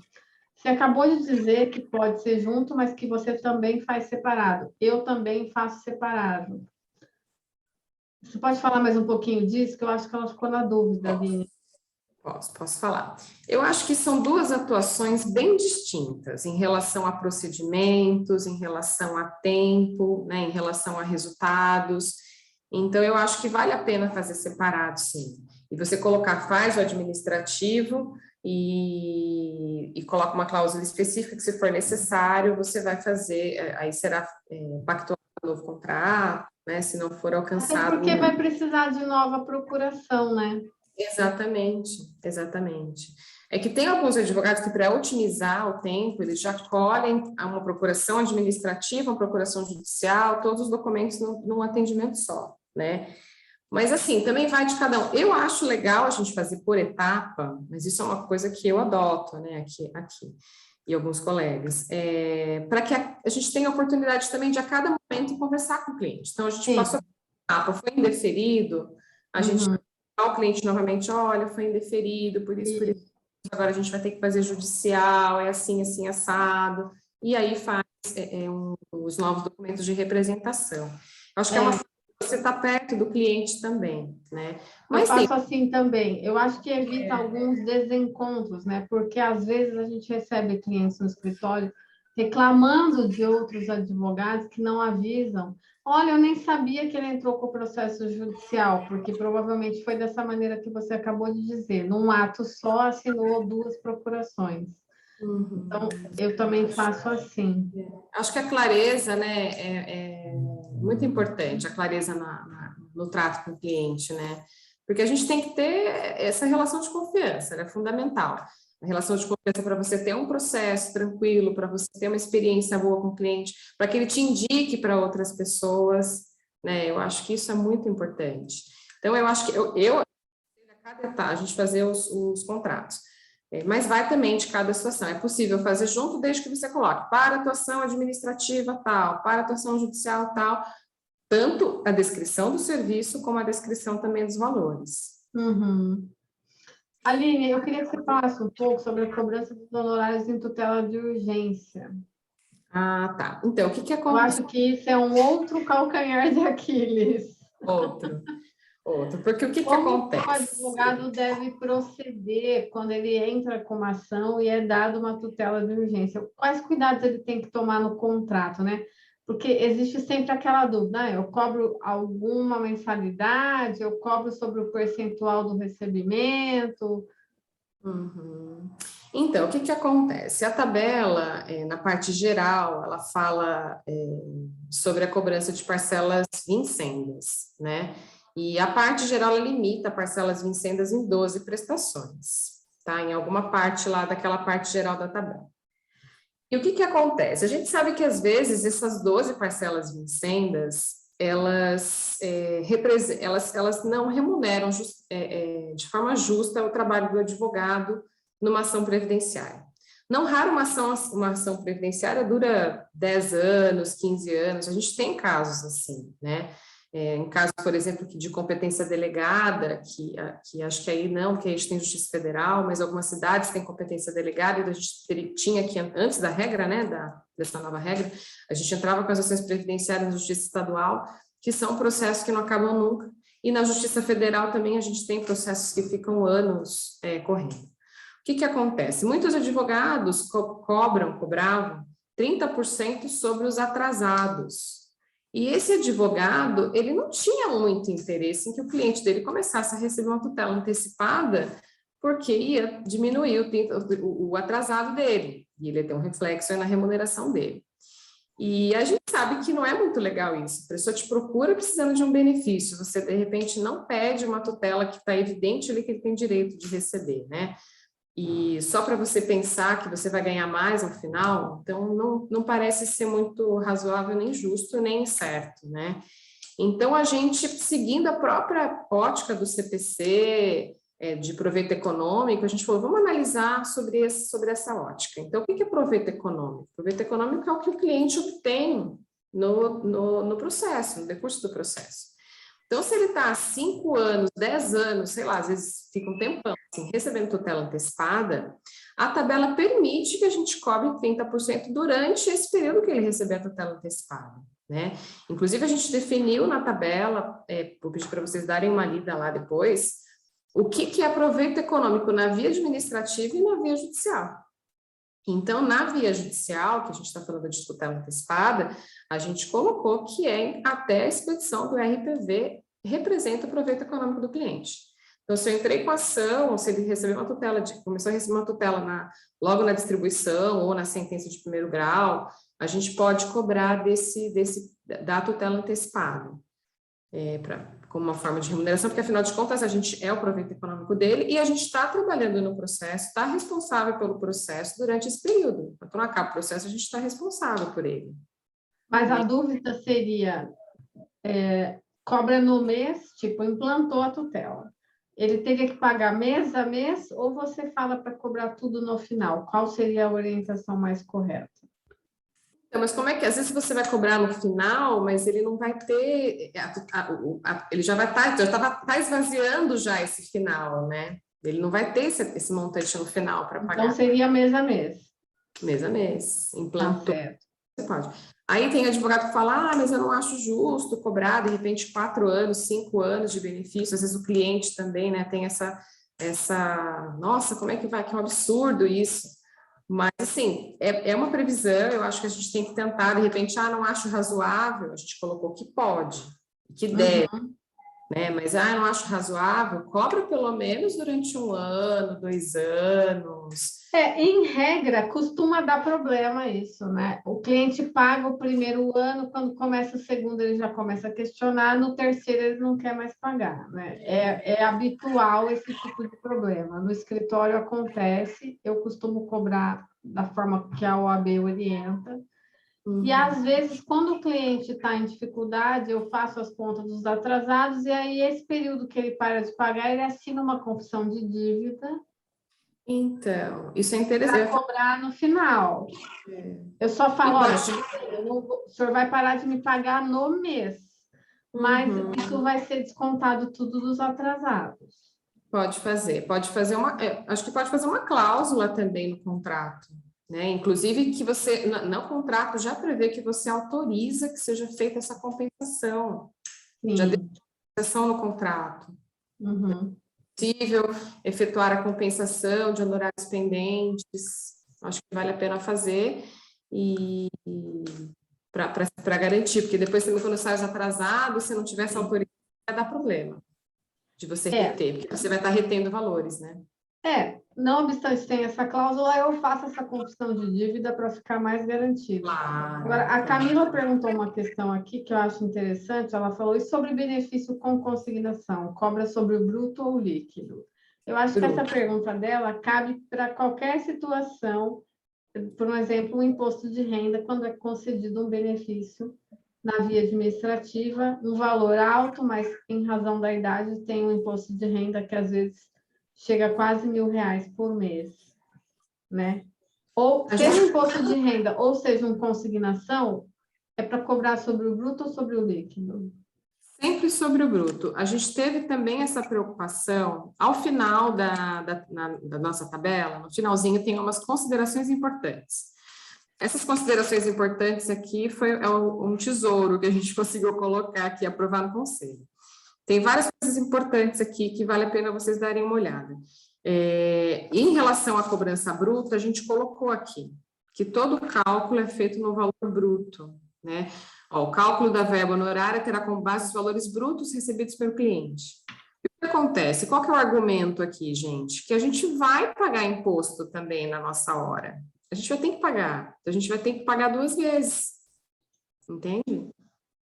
Você acabou de dizer que pode ser junto, mas que você também faz separado. Eu também faço separado. Você pode falar mais um pouquinho disso? Que eu acho que ela ficou na dúvida, Aline. Posso falar. Eu acho que são duas atuações bem distintas em relação a procedimentos, em relação a tempo, né, em relação a resultados. Então, eu acho que vale a pena fazer separado, sim. E você faz o administrativo e coloca uma cláusula específica que, se for necessário, você vai fazer, aí será pactuado um novo contrato, né, se não for alcançado. É porque vai precisar de nova procuração, né? Exatamente. É que tem alguns advogados que, para otimizar o tempo, eles já colhem uma procuração administrativa, uma procuração judicial, todos os documentos num atendimento só, né? Mas, assim, também vai de cada um. Eu acho legal a gente fazer por etapa, mas isso é uma coisa que eu adoto, né, aqui e alguns colegas, para que a gente tenha a oportunidade também de, a cada momento, conversar com o cliente. Então, a gente passou a etapa, foi indeferido, a gente o cliente novamente, olha, foi indeferido, por isso, agora a gente vai ter que fazer judicial, é assim, assado, e aí faz os novos documentos de representação. Acho que é uma forma de você estar perto do cliente também, né? Mas eu faço assim também, eu acho que evita alguns desencontros, né? Porque às vezes a gente recebe clientes no escritório reclamando de outros advogados que não avisam. Olha, eu nem sabia que ele entrou com o processo judicial, porque provavelmente foi dessa maneira que você acabou de dizer. Num ato só, assinou 2 procurações. Então, eu também faço assim. Acho que a clareza, né, é muito importante, a clareza no trato com o cliente, né? Porque a gente tem que ter essa relação de confiança, é fundamental. A relação de confiança para você ter um processo tranquilo, para você ter uma experiência boa com o cliente, para que ele te indique para outras pessoas, né? Eu acho que isso é muito importante. Então, eu acho que a cada etapa, a gente fazer os contratos. Mas vai também de cada situação. É possível fazer junto, desde que você coloque para atuação administrativa tal, para atuação judicial tal, tanto a descrição do serviço como a descrição também dos valores. Aline, eu queria que você falasse um pouco sobre a cobrança dos honorários em tutela de urgência. Ah, tá. Então, o que acontece? Eu acho que isso é um outro calcanhar de Aquiles. Outro. Porque o que acontece? O advogado deve proceder quando ele entra com uma ação e é dado uma tutela de urgência? Quais cuidados ele tem que tomar no contrato, né? Porque existe sempre aquela dúvida, eu cobro alguma mensalidade, eu cobro sobre o percentual do recebimento. Então, o que acontece? A tabela, na parte geral, ela fala sobre a cobrança de parcelas vincendas, né? E a parte geral, ela limita parcelas vincendas em 12 prestações, tá? Em alguma parte lá daquela parte geral da tabela. E o que acontece? A gente sabe que, às vezes, essas 12 parcelas vincendas, elas não remuneram de forma justa o trabalho do advogado numa ação previdenciária. Não raro, uma ação previdenciária dura 10 anos, 15 anos, a gente tem casos assim, né? Em caso, por exemplo, de competência delegada, que acho que aí não, que a gente tem Justiça Federal, mas algumas cidades têm competência delegada, e a gente tinha que, antes da regra, né, dessa nova regra, a gente entrava com as ações previdenciárias na Justiça Estadual, que são processos que não acabam nunca, e na Justiça Federal também a gente tem processos que ficam anos correndo. que acontece? Muitos advogados cobravam 30% sobre os atrasados. E esse advogado, ele não tinha muito interesse em que o cliente dele começasse a receber uma tutela antecipada, porque ia diminuir o atrasado dele, e ele ia ter um reflexo aí na remuneração dele. E a gente sabe que não é muito legal isso. A pessoa te procura precisando de um benefício, você de repente não pede uma tutela que está evidente ali que ele tem direito de receber, né? E só para você pensar que você vai ganhar mais no final, então não parece ser muito razoável, nem justo, nem certo, né? Então, a gente, seguindo a própria ótica do CPC, de proveito econômico, a gente falou, vamos analisar sobre essa ótica. Então, o que é proveito econômico? Proveito econômico é o que o cliente obtém no processo, no decurso do processo. Então, se ele está há 5 anos, 10 anos, sei lá, às vezes fica um tempão, assim, recebendo tutela antecipada, a tabela permite que a gente cobre 30% durante esse período que ele receber a tutela antecipada, né? Inclusive, a gente definiu na tabela, vou pedir para vocês darem uma lida lá depois, o que é proveito econômico na via administrativa e na via judicial. Então, na via judicial, que a gente está falando de tutela antecipada, a gente colocou que até a expedição do RPV representa o proveito econômico do cliente. Então, se eu entrei com a ação, se ele recebeu uma tutela, começou a receber uma tutela logo na distribuição ou na sentença de primeiro grau, a gente pode cobrar da tutela antecipada, como uma forma de remuneração, porque afinal de contas a gente é o proveito econômico dele e a gente está trabalhando no processo, está responsável pelo processo durante esse período. Quando não acaba o processo, a gente está responsável por ele. Mas a dúvida seria, cobra no mês, tipo, implantou a tutela. Ele teria que pagar mês a mês ou você fala para cobrar tudo no final? Qual seria a orientação mais correta? Mas como é que, às vezes você vai cobrar no final, mas ele não vai ter, ele já vai tá esvaziando já esse final, né? Ele não vai ter esse montante no final para pagar. Então seria mês a mês. Mês a mês, implantou. Tá certo. Você pode. Aí tem advogado que fala, mas eu não acho justo cobrar, de repente, 4 anos, 5 anos de benefício, às vezes o cliente também, né, tem essa, nossa, como é que vai, que é um absurdo isso. Mas, assim, é uma previsão, eu acho que a gente tem que tentar, de repente, não acho razoável, a gente colocou que pode, que deve, né? Mas, eu não acho razoável, cobra pelo menos durante 1 ano, 2 anos. Em regra, costuma dar problema isso, né? O cliente paga o primeiro ano, quando começa o segundo ele já começa a questionar, no terceiro ele não quer mais pagar, né? É habitual esse tipo de problema. No escritório acontece, eu costumo cobrar da forma que a OAB orienta, e às vezes, quando o cliente está em dificuldade, eu faço as contas dos atrasados, e aí esse período que ele para de pagar, ele assina uma confissão de dívida. Então, isso é interessante. Para cobrar no final. Eu só falo, olha, o senhor vai parar de me pagar no mês, mas isso vai ser descontado tudo dos atrasados. Pode fazer acho que pode fazer uma cláusula também no contrato, né? Inclusive que você, no contrato já prevê que você autoriza que seja feita essa compensação. Sim. Já tem compensação no contrato. Possível efetuar a compensação de honorários pendentes, acho que vale a pena fazer e para garantir, porque depois também quando sai atrasado, se não tiver essa autorização, vai dar problema de você reter, porque você vai estar retendo valores, né? Não obstante tem essa cláusula, eu faço essa confissão de dívida para ficar mais garantido. Claro. Agora, a Camila perguntou uma questão aqui que eu acho interessante, ela falou, e sobre benefício com consignação, cobra sobre o bruto ou o líquido? Eu acho que essa pergunta dela cabe para qualquer situação, por exemplo, um imposto de renda, quando é concedido um benefício na via administrativa, um valor alto, mas em razão da idade tem um imposto de renda que às vezes chega a quase R$1.000 por mês, né? Ou seja um imposto de renda, ou seja uma consignação, é para cobrar sobre o bruto ou sobre o líquido? Sempre sobre o bruto. A gente teve também essa preocupação, ao final da nossa tabela, no finalzinho tem umas considerações importantes. Essas considerações importantes aqui é um tesouro que a gente conseguiu colocar aqui, aprovar no conselho. Tem várias coisas importantes aqui que vale a pena vocês darem uma olhada. Em relação à cobrança bruta, a gente colocou aqui que todo cálculo é feito no valor bruto, né? Ó, o cálculo da verba honorária terá como base os valores brutos recebidos pelo cliente. O que acontece? Qual que é o argumento aqui, gente? Que a gente vai pagar imposto também na nossa hora. A gente vai ter que pagar. A gente vai ter que pagar 2 vezes. Entende?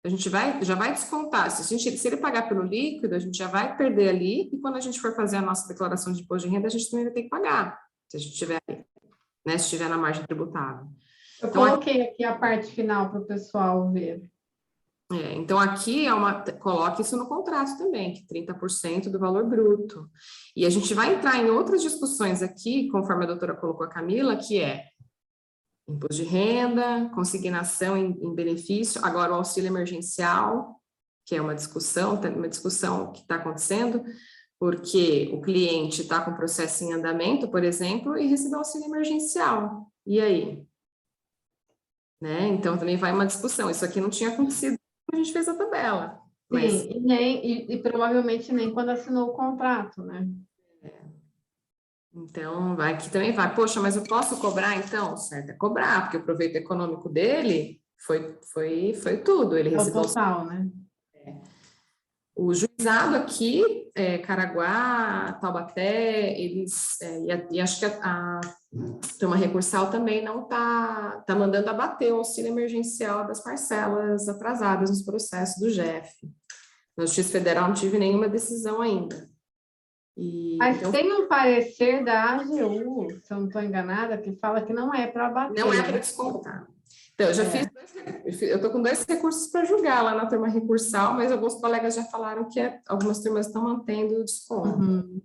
A gente já vai descontar. Se ele pagar pelo líquido, a gente já vai perder ali, e quando a gente for fazer a nossa declaração de imposto de renda, a gente também vai ter que pagar, se a gente tiver, né, se estiver na margem tributável. Eu coloquei aqui a parte final para o pessoal ver. Então, aqui coloque isso no contrato também, que 30% do valor bruto. E a gente vai entrar em outras discussões aqui, conforme a doutora colocou a Camila, que é imposto de renda, consignação em benefício, agora o auxílio emergencial, que é uma discussão que está acontecendo, porque o cliente está com o processo em andamento, por exemplo, e recebeu auxílio emergencial. E aí? Né? Então, também vai uma discussão. Isso aqui não tinha acontecido quando a gente fez a tabela. Mas... Sim, e provavelmente nem quando assinou o contrato, né? Então, aqui também vai, poxa, mas eu posso cobrar então? Certo, é cobrar, porque o proveito econômico dele foi tudo, ele recebeu... total, né? O juizado aqui, Caraguá, Taubaté, eles, e acho que a turma recursal também não está mandando abater o auxílio emergencial das parcelas atrasadas nos processos do GEF. Na Justiça Federal não tive nenhuma decisão ainda. Mas então, tem um parecer da AGU, se eu não estou enganada, que fala que não é para abater. Não é para descontar. Então, eu já eu estou com 2 recursos para julgar lá na turma recursal, mas alguns colegas já falaram que algumas turmas estão mantendo o desconto. Uhum.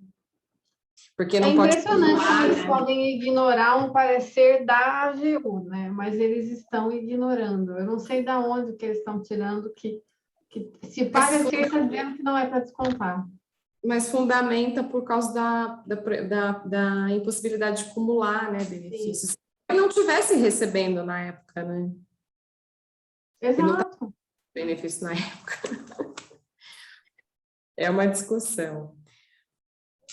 Porque não pode... impressionante como eles podem ignorar um parecer da AGU, né? Mas eles estão ignorando. Eu não sei de onde que eles estão tirando que se parecer, está dizendo que não é para descontar. Mas fundamenta por causa da impossibilidade de acumular, né, benefícios. Se ele não estivesse recebendo na época, né? Exato. Benefício na época. É uma discussão.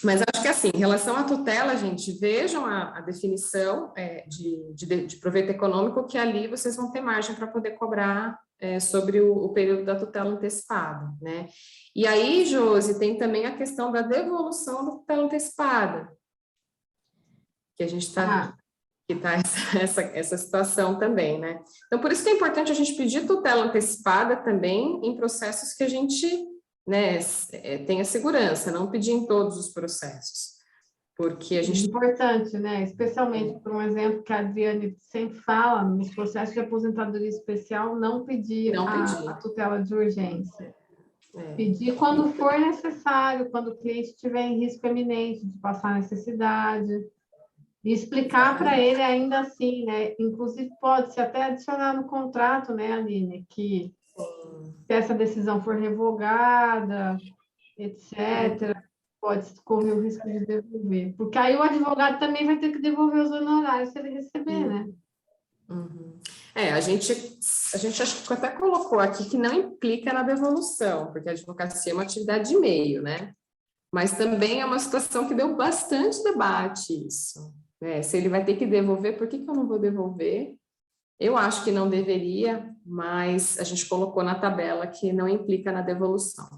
Mas acho que assim, em relação à tutela, gente, vejam a definição de proveito econômico, que ali vocês vão ter margem para poder cobrar sobre o período da tutela antecipada, né? E aí, Josi, tem também a questão da devolução da tutela antecipada, que a gente está... que está essa situação também, né? Então, por isso que é importante a gente pedir tutela antecipada também em processos que a gente, né, tenha segurança, não pedir em todos os processos, porque a gente... Importante, né? Especialmente por um exemplo que a Adriane sempre fala, nos processos de aposentadoria especial, não pedir a tutela de urgência. Pedir quando for necessário, quando o cliente estiver em risco eminente de passar necessidade, e explicar para ele ainda assim, né? Inclusive, pode-se até adicionar no contrato, né, Aline, que se essa decisão for revogada, etc., pode correr o risco de devolver. Porque aí o advogado também vai ter que devolver os honorários se ele receber, né? Uhum. A gente acho que até colocou aqui que não implica na devolução, porque a advocacia é uma atividade de meio, né? Mas também é uma situação que deu bastante debate isso. Se ele vai ter que devolver, por que eu não vou devolver? Eu acho que não deveria, mas a gente colocou na tabela que não implica na devolução.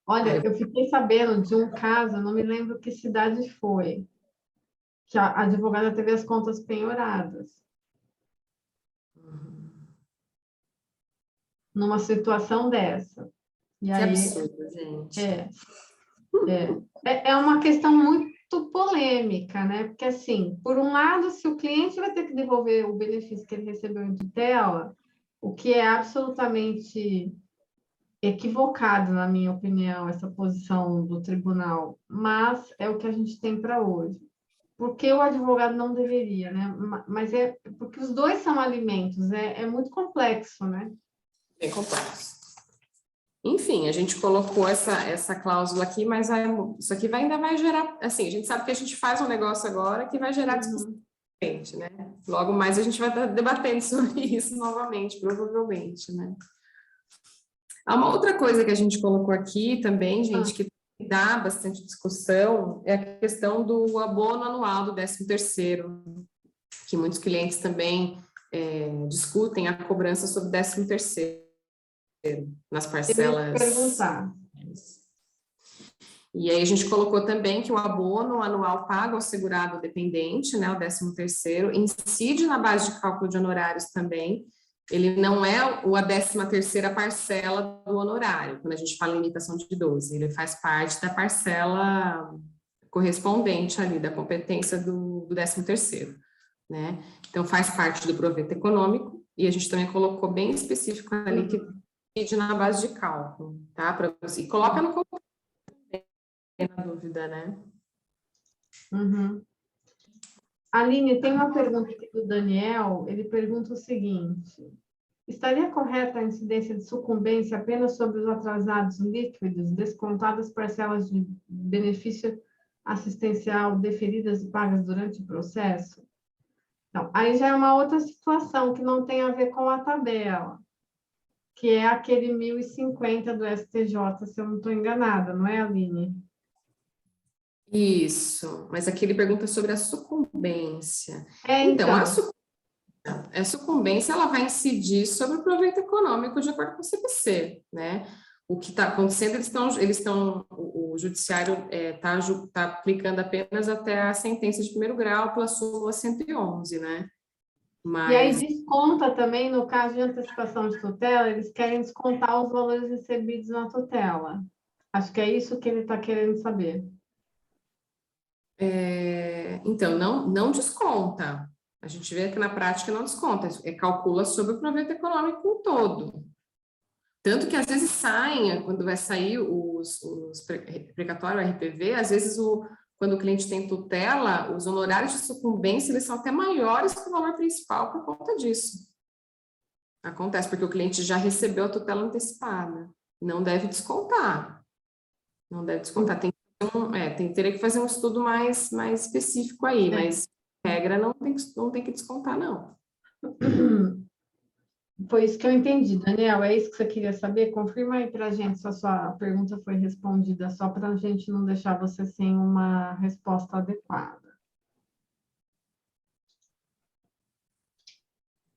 Olha, eu fiquei sabendo de um caso, não me lembro que cidade foi, que a advogada teve as contas penhoradas. Numa situação dessa. E que aí, absurdo, gente. É uma questão muito polêmica, né? Porque, assim, por um lado, se o cliente vai ter que devolver o benefício que ele recebeu em tutela, o que é absolutamente equivocado, na minha opinião, essa posição do tribunal, mas é o que a gente tem para hoje. Porque o advogado não deveria, né? Mas é porque os dois são alimentos, é muito complexo, né? Bem complexo. Enfim, a gente colocou essa cláusula aqui, mas isso aqui ainda vai gerar, assim, a gente sabe que a gente faz um negócio agora que vai gerar discussão, né? Logo mais a gente vai estar debatendo sobre isso novamente, provavelmente, né? Há uma outra coisa que a gente colocou aqui também, gente, que dá bastante discussão é a questão do abono anual do 13º, que muitos clientes também discutem a cobrança sobre o 13º nas parcelas. Eu ia perguntar. E aí a gente colocou também que o abono anual pago ao segurado dependente, né, o 13º, incide na base de cálculo de honorários também. Ele não é a 13ª parcela do honorário, quando a gente fala em limitação de 12, ele faz parte da parcela correspondente ali, da competência do 13º, né? Então faz parte do proveito econômico, e a gente também colocou bem específico ali que incide na base de cálculo, tá? E coloca no na dúvida, né? Uhum. Aline, tem uma pergunta aqui do Daniel, ele pergunta o seguinte: estaria correta a incidência de sucumbência apenas sobre os atrasados líquidos, descontadas parcelas de benefício assistencial deferidas e pagas durante o processo? Então, aí já é uma outra situação que não tem a ver com a tabela, que é aquele 1.050 do STJ, se eu não estou enganada, não é, Aline? Isso, mas aqui ele pergunta sobre a sucumbência. Então, a sucumbência ela vai incidir sobre o proveito econômico de acordo com o CPC, né? O que está acontecendo, o judiciário está aplicando apenas até a sentença de primeiro grau pela súmula 111, né? E aí desconta também, no caso de antecipação de tutela, eles querem descontar os valores recebidos na tutela. Acho que é isso que ele está querendo saber. Então, não desconta. A gente vê que na prática não desconta, calcula sobre o proveito econômico todo. Tanto que às vezes saem, quando vai sair os precatório, RPV, às vezes quando o cliente tem tutela, os honorários de sucumbência eles são até maiores que o valor principal por conta disso. Acontece, porque o cliente já recebeu a tutela antecipada. Não deve descontar. Não deve descontar. Teria que fazer um estudo mais específico aí, mas regra não tem que descontar, não. Foi isso que eu entendi, Daniel. É isso que você queria saber? Confirma aí para a gente se a sua pergunta foi respondida, só para a gente não deixar você sem uma resposta adequada.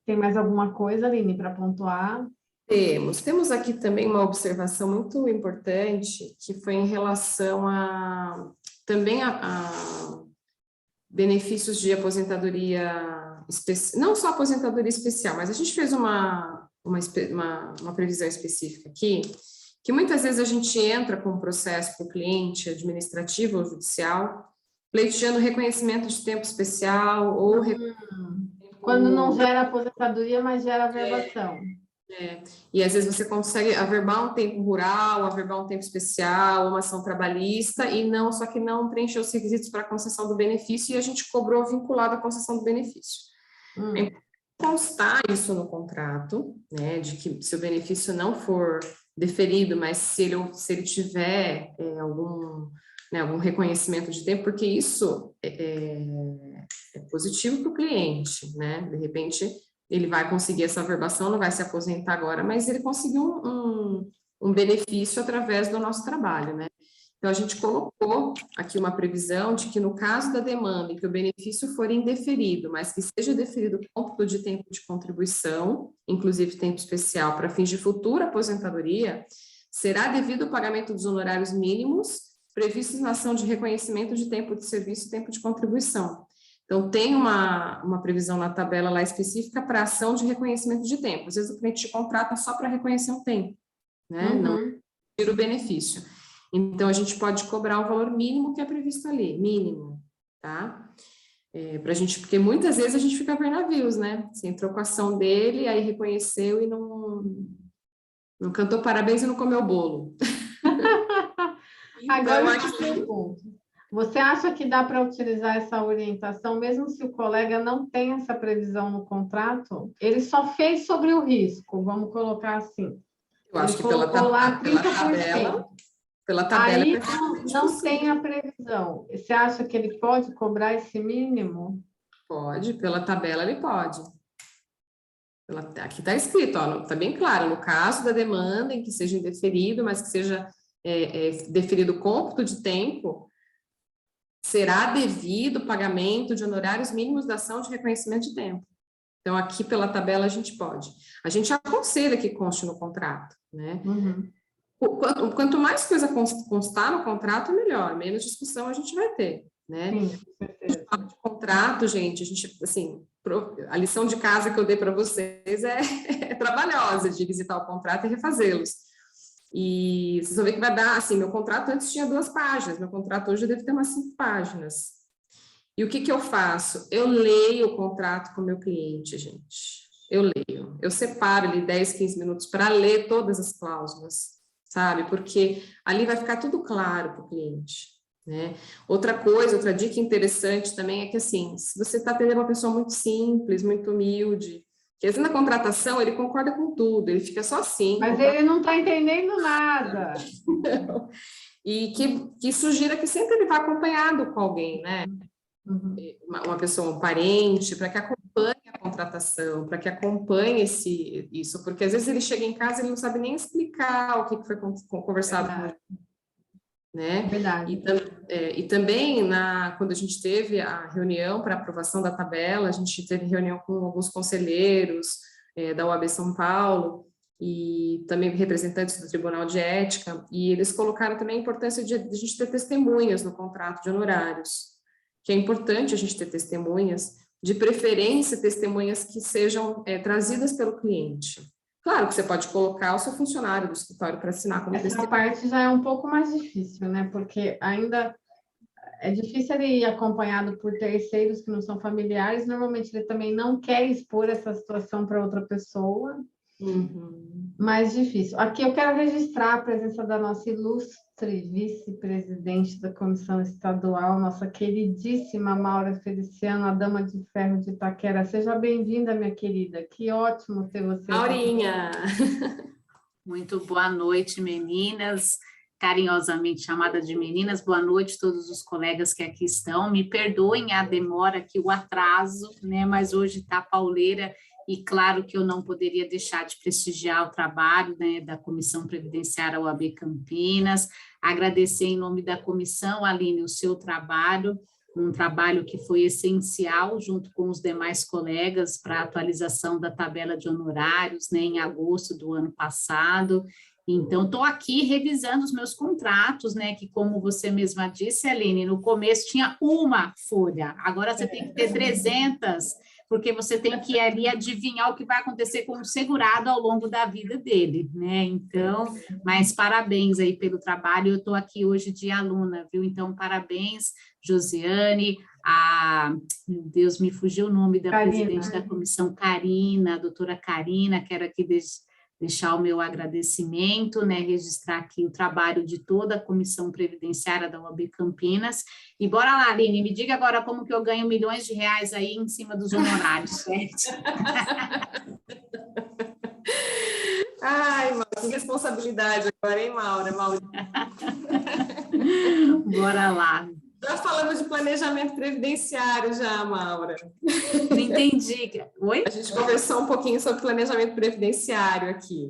Tem mais alguma coisa, Aline, para pontuar? Temos aqui também uma observação muito importante, que foi em relação também a benefícios de aposentadoria, não só aposentadoria especial, mas a gente fez uma previsão específica aqui, que muitas vezes a gente entra com um processo para o cliente administrativo ou judicial, pleiteando reconhecimento de tempo especial ou... Quando não gera aposentadoria, mas gera averbação. E às vezes você consegue averbar um tempo rural, averbar um tempo especial, uma ação trabalhista, só que não preencheu os requisitos para a concessão do benefício e a gente cobrou vinculado à concessão do benefício. É constar isso no contrato, né, de que se o benefício não for deferido, mas se ele tiver algum reconhecimento de tempo, porque isso é positivo para o cliente, né? De repente ele vai conseguir essa averbação, não vai se aposentar agora, mas ele conseguiu um benefício através do nosso trabalho, né? Então, a gente colocou aqui uma previsão de que no caso da demanda em que o benefício for indeferido, mas que seja deferido cômputo de tempo de contribuição, inclusive tempo especial para fins de futura aposentadoria, será devido o pagamento dos honorários mínimos previstos na ação de reconhecimento de tempo de serviço e tempo de contribuição. Então, tem uma previsão na tabela lá específica para ação de reconhecimento de tempo. Às vezes o cliente te contrata só para reconhecer um tempo, né? Não tira o benefício. Então, a gente pode cobrar o valor mínimo que é previsto ali, mínimo, tá? Porque muitas vezes a gente fica a ver navios, né? Você entrou com a ação dele, aí reconheceu e não cantou parabéns e não comeu bolo. Agora eu te pergunto. Você acha que dá para utilizar essa orientação, mesmo se o colega não tem essa previsão no contrato? Ele só fez sobre o risco, vamos colocar assim. Eu acho que pela tabela aí não tem a previsão. Você acha que ele pode cobrar esse mínimo? Pode, pela tabela ele pode. Aqui está escrito, está bem claro, no caso da demanda em que seja indeferido, mas que seja definido o cômputo de tempo, será devido o pagamento de honorários mínimos da ação de reconhecimento de tempo. Então, aqui pela tabela a gente pode. A gente aconselha que conste no contrato, né? Uhum. Quanto mais coisa constar no contrato, melhor, menos discussão a gente vai ter, né? Sim, com certeza. De contrato, gente, a gente, assim, a lição de casa que eu dei para vocês é trabalhosa, de visitar o contrato e refazê-los. E vocês vão ver que vai dar, assim, meu contrato antes tinha 2 páginas, meu contrato hoje deve ter umas 5 páginas. E o que eu faço? Eu leio o contrato com o meu cliente, gente. Eu leio. Eu separo ali 10, 15 minutos para ler todas as cláusulas, sabe? Porque ali vai ficar tudo claro para o cliente, né? Outra dica interessante também é que, assim, se você está atendendo uma pessoa muito simples, muito humilde, que às vezes na contratação ele concorda com tudo, ele fica só assim. Mas ele não está entendendo nada. E que sugira que sempre ele vá acompanhado com alguém, né? Uhum. Uma pessoa, um parente, para que acompanhe a contratação, para que acompanhe isso, porque às vezes ele chega em casa e ele não sabe nem explicar o que foi conversado com ele, né? Verdade. E também, quando a gente teve a reunião para aprovação da tabela, a gente teve reunião com alguns conselheiros da OAB São Paulo e também representantes do Tribunal de Ética, e eles colocaram também a importância de a gente ter testemunhas no contrato de honorários, que é importante a gente ter testemunhas, de preferência testemunhas que sejam trazidas pelo cliente. Claro que você pode colocar o seu funcionário do escritório para assinar como testemunha. Essa parte já é um pouco mais difícil, né? Porque ainda é difícil ele ir acompanhado por terceiros que não são familiares. Normalmente ele também não quer expor essa situação para outra pessoa. Uhum. Mais difícil. Aqui eu quero registrar a presença da nossa ilustre vice-presidente da Comissão Estadual, nossa queridíssima Maura Feliciano, a Dama de Ferro de Itaquera. Seja bem-vinda, minha querida. Que ótimo ter você aqui. Aurinha! Muito boa noite, meninas. Carinhosamente chamada de meninas, boa noite a todos os colegas que aqui estão. Me perdoem a demora aqui, o atraso, né? Mas hoje está pauleira. E claro que eu não poderia deixar de prestigiar o trabalho, né, da Comissão Previdenciária OAB Campinas, agradecer em nome da comissão, Aline, o seu trabalho, um trabalho que foi essencial junto com os demais colegas para a atualização da tabela de honorários, né, em agosto do ano passado. Então, estou aqui revisando os meus contratos, né, que como você mesma disse, Aline, no começo tinha uma folha, agora você tem que ter 300, porque você tem que ali adivinhar o que vai acontecer com o segurado ao longo da vida dele, né? Então, mas parabéns aí pelo trabalho, eu estou aqui hoje de aluna, viu? Então, parabéns, Josiane, meu Deus, me fugiu o nome da presidente da comissão, Karina, a doutora Karina, quero aqui deixar o meu agradecimento, né, registrar aqui o trabalho de toda a Comissão Previdenciária da OAB Campinas. E bora lá, Aline, me diga agora como que eu ganho milhões de reais aí em cima dos honorários, certo? Ai, Maura, que responsabilidade agora, hein, Maura? Bora lá. Já falamos de planejamento previdenciário já, Maura. Não entendi. Oi? A gente conversou um pouquinho sobre planejamento previdenciário aqui.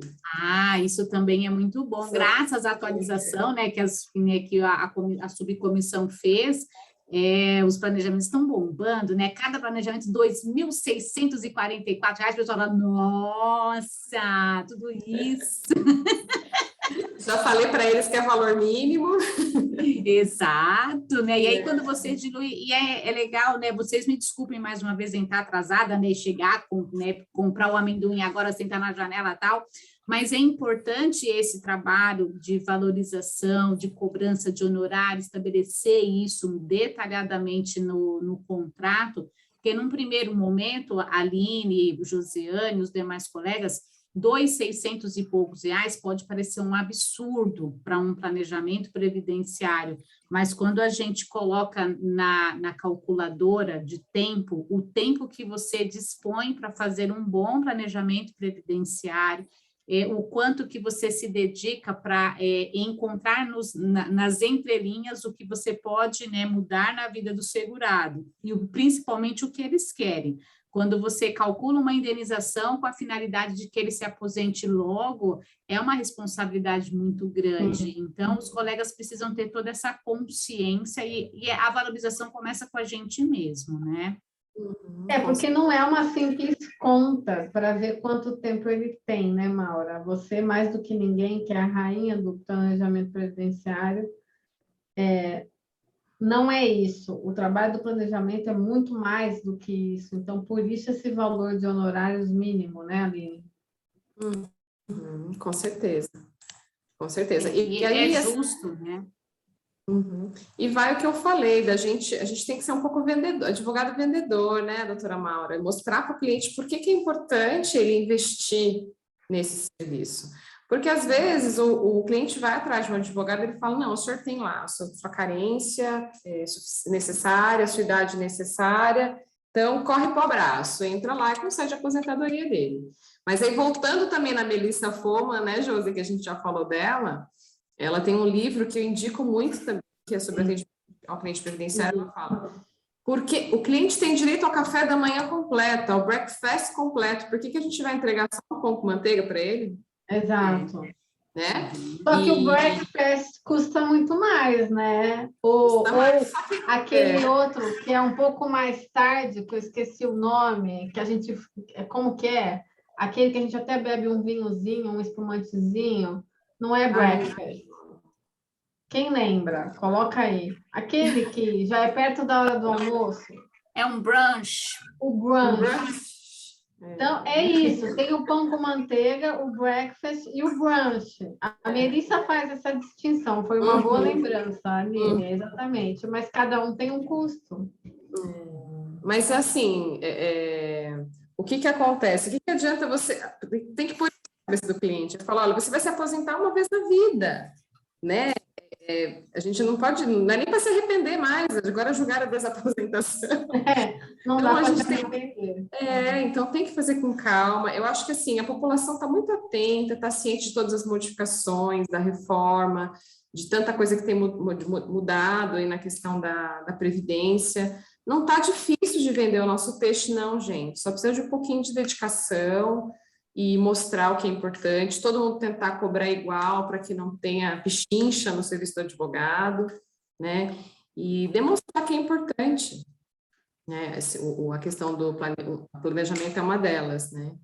Isso também é muito bom. Sim. Graças à atualização, né, que a subcomissão fez, os planejamentos estão bombando, né? Cada planejamento R$ 2.644, o pessoal fala, nossa, tudo isso. Já falei para eles que é valor mínimo. Exato, né? E aí, quando você dilui, e é legal, né? Vocês me desculpem mais uma vez em estar atrasada, né? Chegar, né? Comprar o amendoim agora, sentar na janela e tal, mas é importante esse trabalho de valorização, de cobrança de honorário, estabelecer isso detalhadamente no contrato, porque num primeiro momento, a Aline, Josiane, os demais colegas, 2.600 e poucos reais pode parecer um absurdo para um planejamento previdenciário, mas quando a gente coloca na calculadora de tempo, o tempo que você dispõe para fazer um bom planejamento previdenciário, o quanto que você se dedica para encontrar nas entrelinhas o que você pode, né, mudar na vida do segurado, e principalmente o que eles querem. Quando você calcula uma indenização com a finalidade de que ele se aposente logo, é uma responsabilidade muito grande. Então, os colegas precisam ter toda essa consciência e a valorização começa com a gente mesmo, né? Porque não é uma simples conta para ver quanto tempo ele tem, né, Maura? Você, mais do que ninguém, que é a rainha do planejamento previdenciário, não é isso. O trabalho do planejamento é muito mais do que isso. Então, por isso esse valor de honorários mínimo, né, Aline? Com certeza. Com certeza. E aí, é justo, né? E vai o que eu falei, a gente tem que ser um pouco vendedor, advogado vendedor, né, doutora Maura? E mostrar para o cliente por que é importante ele investir nesse serviço. Porque, às vezes, o cliente vai atrás de um advogado e ele fala, não, o senhor tem lá a sua carência necessária, a sua idade necessária, então corre para o abraço, entra lá e concede a aposentadoria dele. Mas aí, voltando também na Melissa Foma, né, Josi, que a gente já falou dela, ela tem um livro que eu indico muito também, que é sobre atendimento ao cliente previdenciário, ela fala, porque o cliente tem direito ao café da manhã completo, ao breakfast completo, por que a gente vai entregar só um pão com manteiga para ele? Exato. Né? Só que o breakfast custa muito mais, né? Ou aquele outro que é um pouco mais tarde, que eu esqueci o nome, que a gente... Como que é? Aquele que a gente até bebe um vinhozinho, um espumantezinho, não é breakfast. Quem lembra? Coloca aí. Aquele que já é perto da hora do almoço. É um brunch. O brunch. Então, é isso. Tem o pão com manteiga, o breakfast e o brunch. A Melissa faz essa distinção. Foi uma boa lembrança, Aline, exatamente. Mas cada um tem um custo. Mas, assim, o que acontece? O que adianta você... Tem que pôr na cabeça do cliente. Falar, olha, você vai se aposentar uma vez na vida, né? A gente não pode... Não é nem para se arrepender mais. Agora julgar a desaposentação. Não dá para se arrepender. Então tem que fazer com calma. Eu acho que, assim, a população está muito atenta, está ciente de todas as modificações da reforma, de tanta coisa que tem mudado aí na questão da Previdência. Não está difícil de vender o nosso peixe, não, gente. Só precisa de um pouquinho de dedicação e mostrar o que é importante. Todo mundo tentar cobrar igual para que não tenha pichincha no serviço do advogado, né? E demonstrar que é importante. Né? A questão do planejamento é uma delas, né?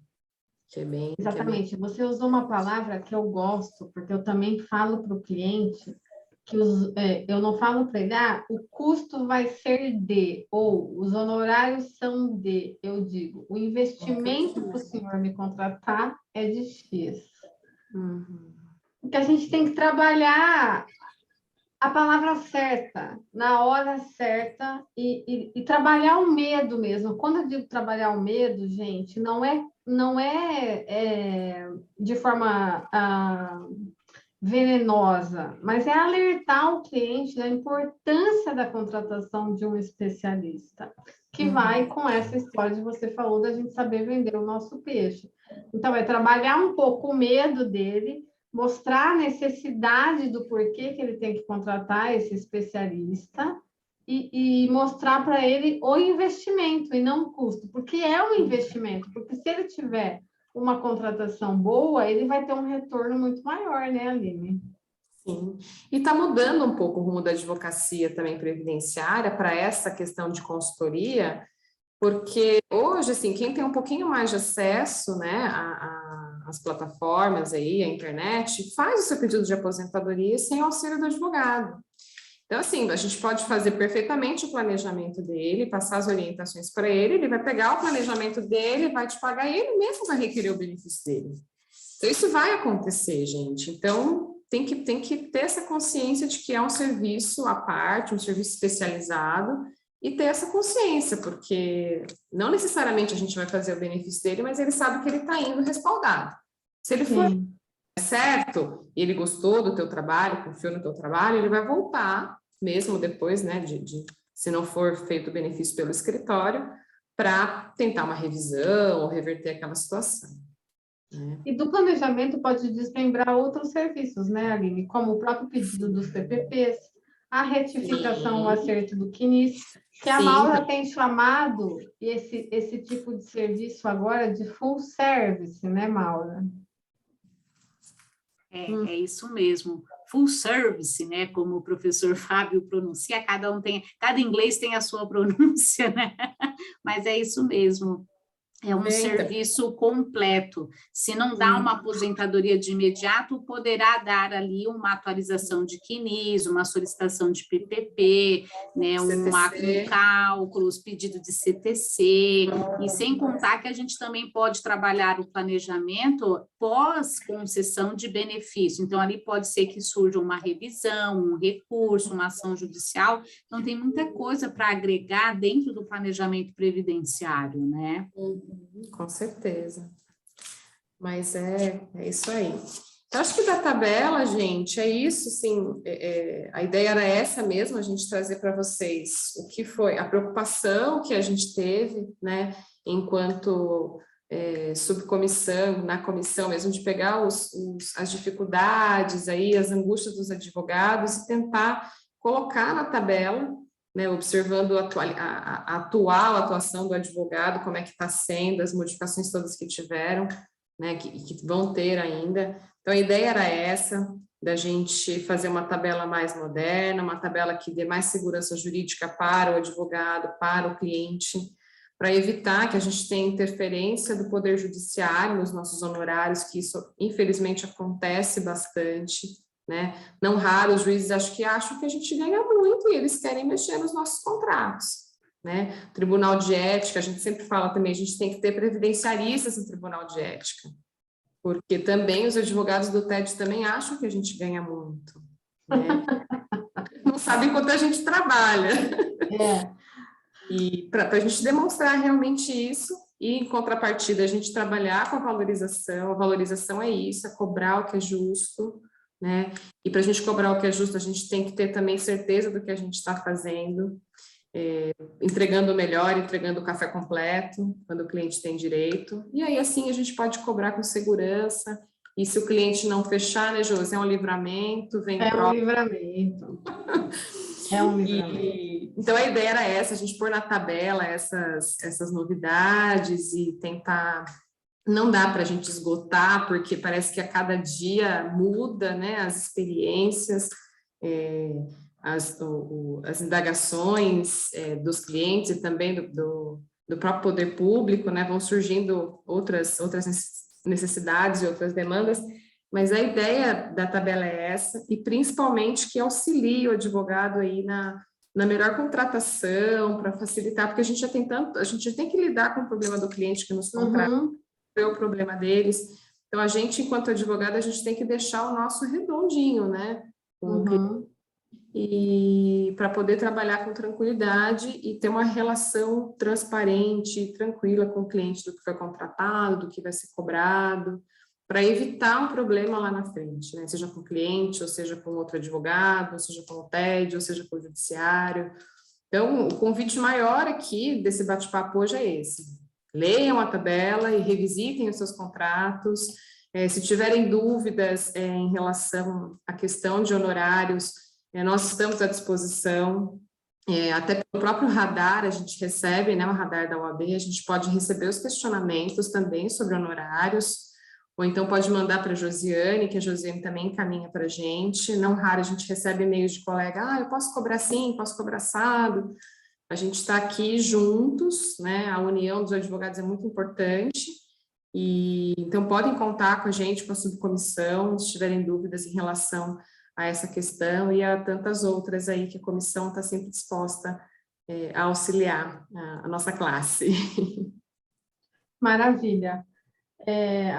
Que é bem... Exatamente. Você usou uma palavra que eu gosto, porque eu também falo para o cliente que eu não falo para ele, o custo vai ser de, ou os honorários são de, eu digo, o investimento para o senhor me contratar é de X. Porque a gente tem que trabalhar a palavra certa, na hora certa, e trabalhar o medo mesmo. Quando eu digo trabalhar o medo, gente, não é de forma venenosa, mas é alertar o cliente da importância da contratação de um especialista, que vai com essa história que você falou da gente saber vender o nosso peixe. Então, é trabalhar um pouco o medo dele, mostrar a necessidade do porquê que ele tem que contratar esse especialista e mostrar para ele o investimento e não o custo, porque é um investimento, porque se ele tiver uma contratação boa, ele vai ter um retorno muito maior, né, Aline? Sim, e está mudando um pouco o rumo da advocacia também previdenciária para essa questão de consultoria, porque hoje, assim, quem tem um pouquinho mais de acesso, né, às plataformas aí, à internet, faz o seu pedido de aposentadoria sem auxílio do advogado. Então, assim, a gente pode fazer perfeitamente o planejamento dele, passar as orientações para ele vai pegar o planejamento dele, vai te pagar e ele mesmo vai requerer o benefício dele. Então, isso vai acontecer, gente. Então, tem que ter essa consciência de que é um serviço à parte, um serviço especializado, e ter essa consciência, porque não necessariamente a gente vai fazer o benefício dele, mas ele sabe que ele está indo respaldado. Se ele for certo, e ele gostou do teu trabalho, confiou no teu trabalho, ele vai voltar, mesmo depois, né, se não for feito o benefício pelo escritório, para tentar uma revisão ou reverter aquela situação. Né? E do planejamento pode desmembrar outros serviços, né, Aline? Como o próprio pedido dos PPPs, a retificação, o acerto do CNIS, que a Sim. Maura tem chamado esse tipo de serviço agora de full service, né, Maura? É isso mesmo, full service, né? Como o professor Fábio pronuncia, cada inglês tem a sua pronúncia, né? Mas é isso mesmo. É um serviço completo. Se não dá uma aposentadoria de imediato, poderá dar ali uma atualização de CNIS, uma solicitação de PPP, né, um cálculo, pedido de CTC, e sem contar que a gente também pode trabalhar o planejamento pós-concessão de benefício. Então, ali pode ser que surja uma revisão, um recurso, uma ação judicial. Então, tem muita coisa para agregar dentro do planejamento previdenciário, né? Com certeza. Mas é isso aí. Eu acho que da tabela, gente, é isso, sim. A ideia era essa mesmo, a gente trazer para vocês o que foi a preocupação que a gente teve, né, enquanto subcomissão, na comissão mesmo, de pegar as dificuldades, aí, as angústias dos advogados e tentar colocar na tabela, né, observando a atual atuação do advogado, como é que está sendo, as modificações todas que tiveram, né, que vão ter ainda. Então, a ideia era essa, da gente fazer uma tabela mais moderna, uma tabela que dê mais segurança jurídica para o advogado, para o cliente, para evitar que a gente tenha interferência do Poder Judiciário nos nossos honorários, que isso, infelizmente, acontece bastante, né? Não raro, os juízes acham que a gente ganha muito e eles querem mexer nos nossos contratos, né? Tribunal de Ética, a gente sempre fala também, a gente tem que ter previdenciaristas no Tribunal de Ética, porque também os advogados do TED também acham que a gente ganha muito, né? Não sabem quanto a gente trabalha. E para a gente demonstrar realmente isso, e em contrapartida a gente trabalhar com a valorização é isso, é cobrar o que é justo, né? E para a gente cobrar o que é justo, a gente tem que ter também certeza do que a gente está fazendo, entregando o melhor, entregando o café completo, quando o cliente tem direito, e aí assim a gente pode cobrar com segurança, e se o cliente não fechar, né, Josi, é um livramento, vem prova. Um livramento. É um livramento. Então a ideia era essa, a gente pôr na tabela essas novidades e tentar. Não dá para a gente esgotar, porque parece que a cada dia muda, né, as experiências, as indagações dos clientes e também do próprio poder público, né, vão surgindo outras necessidades e outras demandas, mas a ideia da tabela é essa, e principalmente que auxilie o advogado aí na melhor contratação, para facilitar, porque a gente já tem que lidar com o problema do cliente que nos contrata, o problema deles. Então, a gente, enquanto advogado, a gente tem que deixar o nosso redondinho, né? E para poder trabalhar com tranquilidade e ter uma relação transparente e tranquila com o cliente do que foi contratado, do que vai ser cobrado, para evitar um problema lá na frente, né? Seja com o cliente, ou seja com outro advogado, ou seja com o TED, ou seja com o judiciário. Então, o convite maior aqui desse bate-papo hoje é esse. Leiam a tabela e revisitem os seus contratos. Se tiverem dúvidas em relação à questão de honorários, nós estamos à disposição. Até pelo próprio radar, a gente recebe, né, o radar da OAB, a gente pode receber os questionamentos também sobre honorários, ou então pode mandar para a Josiane, que a Josiane também encaminha para a gente. Não raro a gente recebe e-mails de colega, eu posso cobrar assim, posso cobrar assado. A gente está aqui juntos, né? A união dos advogados é muito importante, e então podem contar com a gente, com a subcomissão, se tiverem dúvidas em relação a essa questão e a tantas outras aí que a comissão está sempre disposta a auxiliar a nossa classe. Maravilha.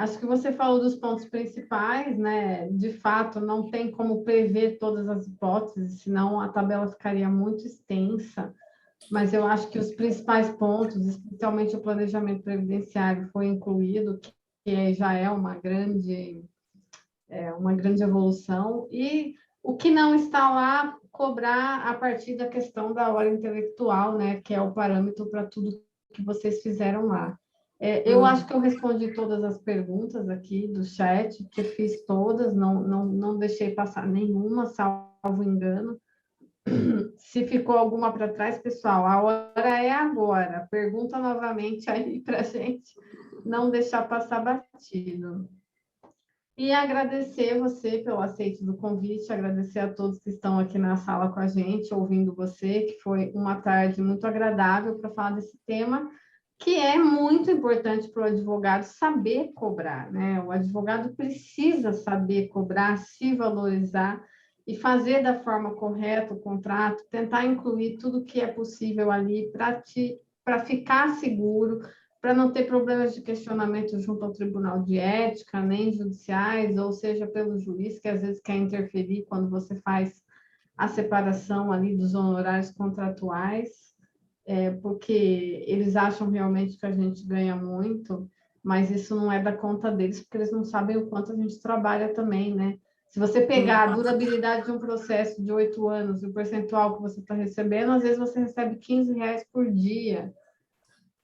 Acho que você falou dos pontos principais, né? De fato, não tem como prever todas as hipóteses, senão a tabela ficaria muito extensa. Mas eu acho que os principais pontos, especialmente o planejamento previdenciário, foi incluído, que já é uma grande evolução, e o que não está lá, cobrar a partir da questão da hora intelectual, né, que é o parâmetro para tudo que vocês fizeram lá. Eu acho que eu respondi todas as perguntas aqui do chat, que fiz todas, não deixei passar nenhuma, salvo engano. Se ficou alguma para trás, pessoal, a hora é agora. Pergunta novamente aí para a gente não deixar passar batido. E agradecer você pelo aceite do convite, agradecer a todos que estão aqui na sala com a gente, ouvindo você, que foi uma tarde muito agradável para falar desse tema, que é muito importante para o advogado saber cobrar, né? O advogado precisa saber cobrar, se valorizar e fazer da forma correta o contrato, tentar incluir tudo que é possível ali para ficar seguro, para não ter problemas de questionamento junto ao Tribunal de Ética, nem judiciais, ou seja, pelo juiz, que às vezes quer interferir quando você faz a separação ali dos honorários contratuais, porque eles acham realmente que a gente ganha muito, mas isso não é da conta deles, porque eles não sabem o quanto a gente trabalha também, né? Se você pegar a durabilidade de um processo de 8 anos e o percentual que você está recebendo, às vezes você recebe R$15 por dia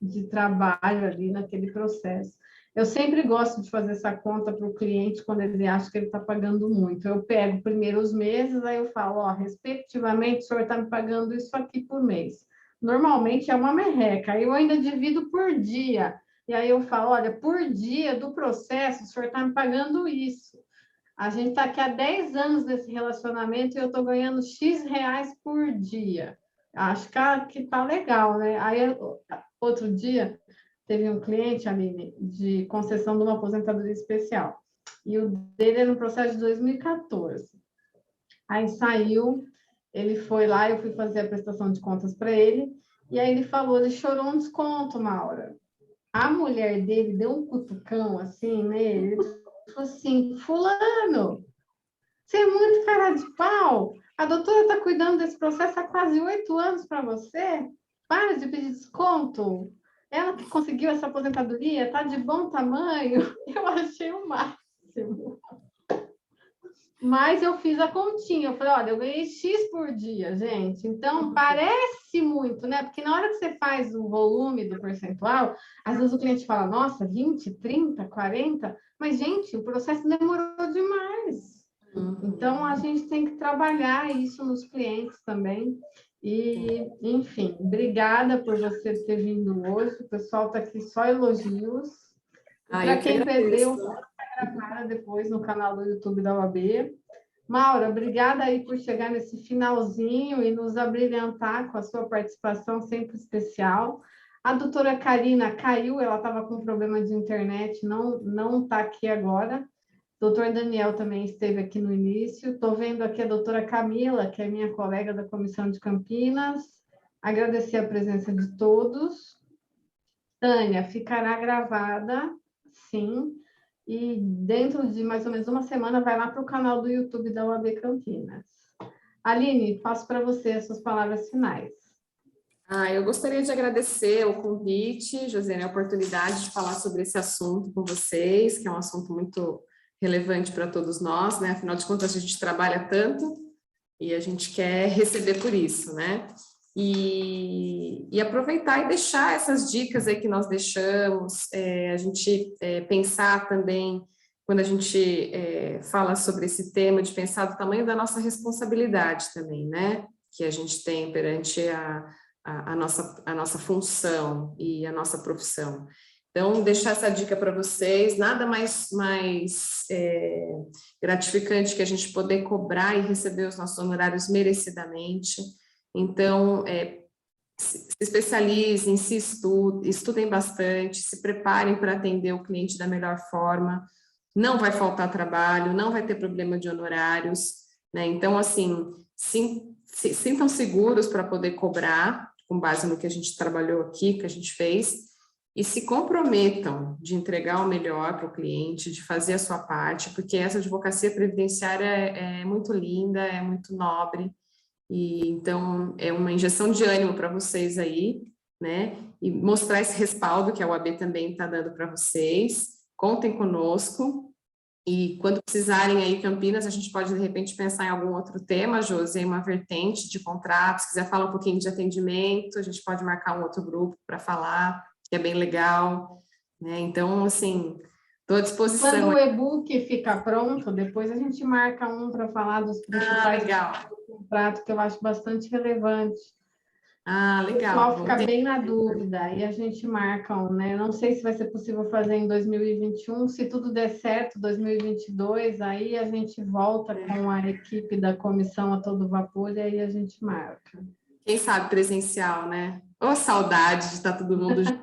de trabalho ali naquele processo. Eu sempre gosto de fazer essa conta para o cliente quando ele acha que ele está pagando muito. Eu pego primeiro os meses, aí eu falo, ó, respectivamente, o senhor está me pagando isso aqui por mês. Normalmente é uma merreca, aí eu ainda divido por dia. E aí eu falo, olha, por dia do processo, o senhor está me pagando isso. A gente está aqui há 10 anos nesse relacionamento e eu estou ganhando X reais por dia. Acho que está legal, né? Aí, outro dia, teve um cliente, Aline, de concessão de uma aposentadoria especial. E o dele era um processo de 2014. Aí saiu, ele foi lá, eu fui fazer a prestação de contas para ele, e aí ele falou, ele chorou um desconto, Maura. A mulher dele deu um cutucão assim nele, ele falou assim, fulano, você é muito cara de pau, a doutora está cuidando desse processo há quase 8 anos para você, para de pedir desconto, ela que conseguiu essa aposentadoria, está de bom tamanho, eu achei o máximo. Mas eu fiz a continha, eu falei, olha, eu ganhei X por dia, gente, então parece muito, né? Porque na hora que você faz o volume do percentual, às vezes o cliente fala, nossa, 20, 30, 40, mas, gente, o processo demorou demais. Então, a gente tem que trabalhar isso nos clientes também. E, enfim, obrigada por você ter vindo hoje, o pessoal está aqui só elogios. Para quem perdeu, gravada depois no canal do YouTube da OAB. Maura, obrigada aí por chegar nesse finalzinho e nos abrilhantar com a sua participação sempre especial. A doutora Karina caiu, ela estava com problema de internet, não está aqui agora. O doutor Daniel também esteve aqui no início. Estou vendo aqui a doutora Camila, que é minha colega da Comissão de Campinas. Agradecer a presença de todos. Tânia, ficará gravada, sim. E dentro de mais ou menos uma semana vai lá para o canal do YouTube da UAB Campinas. Aline, passo para você as suas palavras finais. Eu gostaria de agradecer o convite, Josiane, a oportunidade de falar sobre esse assunto com vocês, que é um assunto muito relevante para todos nós, né? Afinal de contas, a gente trabalha tanto e a gente quer receber por isso, né? E aproveitar e deixar essas dicas aí que nós deixamos, a gente pensar também, quando a gente fala sobre esse tema, de pensar do tamanho da nossa responsabilidade também, né? Que a gente tem perante a nossa função e a nossa profissão. Então, deixar essa dica para vocês, nada mais gratificante que a gente poder cobrar e receber os nossos honorários merecidamente. Então, se especializem, se estudem bastante, se preparem para atender o cliente da melhor forma, não vai faltar trabalho, não vai ter problema de honorários, né? Então, assim, sintam seguros para poder cobrar, com base no que a gente trabalhou aqui, que a gente fez, e se comprometam de entregar o melhor para o cliente, de fazer a sua parte, porque essa advocacia previdenciária é muito linda, é muito nobre, e então é uma injeção de ânimo para vocês aí, né? E mostrar esse respaldo que a UAB também está dando para vocês. Contem conosco. E quando precisarem aí, Campinas, a gente pode de repente pensar em algum outro tema, Josi, uma vertente de contratos. Se quiser falar um pouquinho de atendimento, a gente pode marcar um outro grupo para falar, que é bem legal, né? Então, assim, estou à disposição. Quando o e-book ficar pronto, depois a gente marca um para falar dos principais legal. prato que eu acho bastante relevante. Ah, O legal. pessoal fica bem na dúvida e a gente marca um, né? Não sei se vai ser possível fazer em 2021, se tudo der certo, 2022, aí a gente volta com a equipe da comissão a todo vapor e aí a gente marca. Quem sabe presencial, né? Ô, saudade de estar todo mundo junto.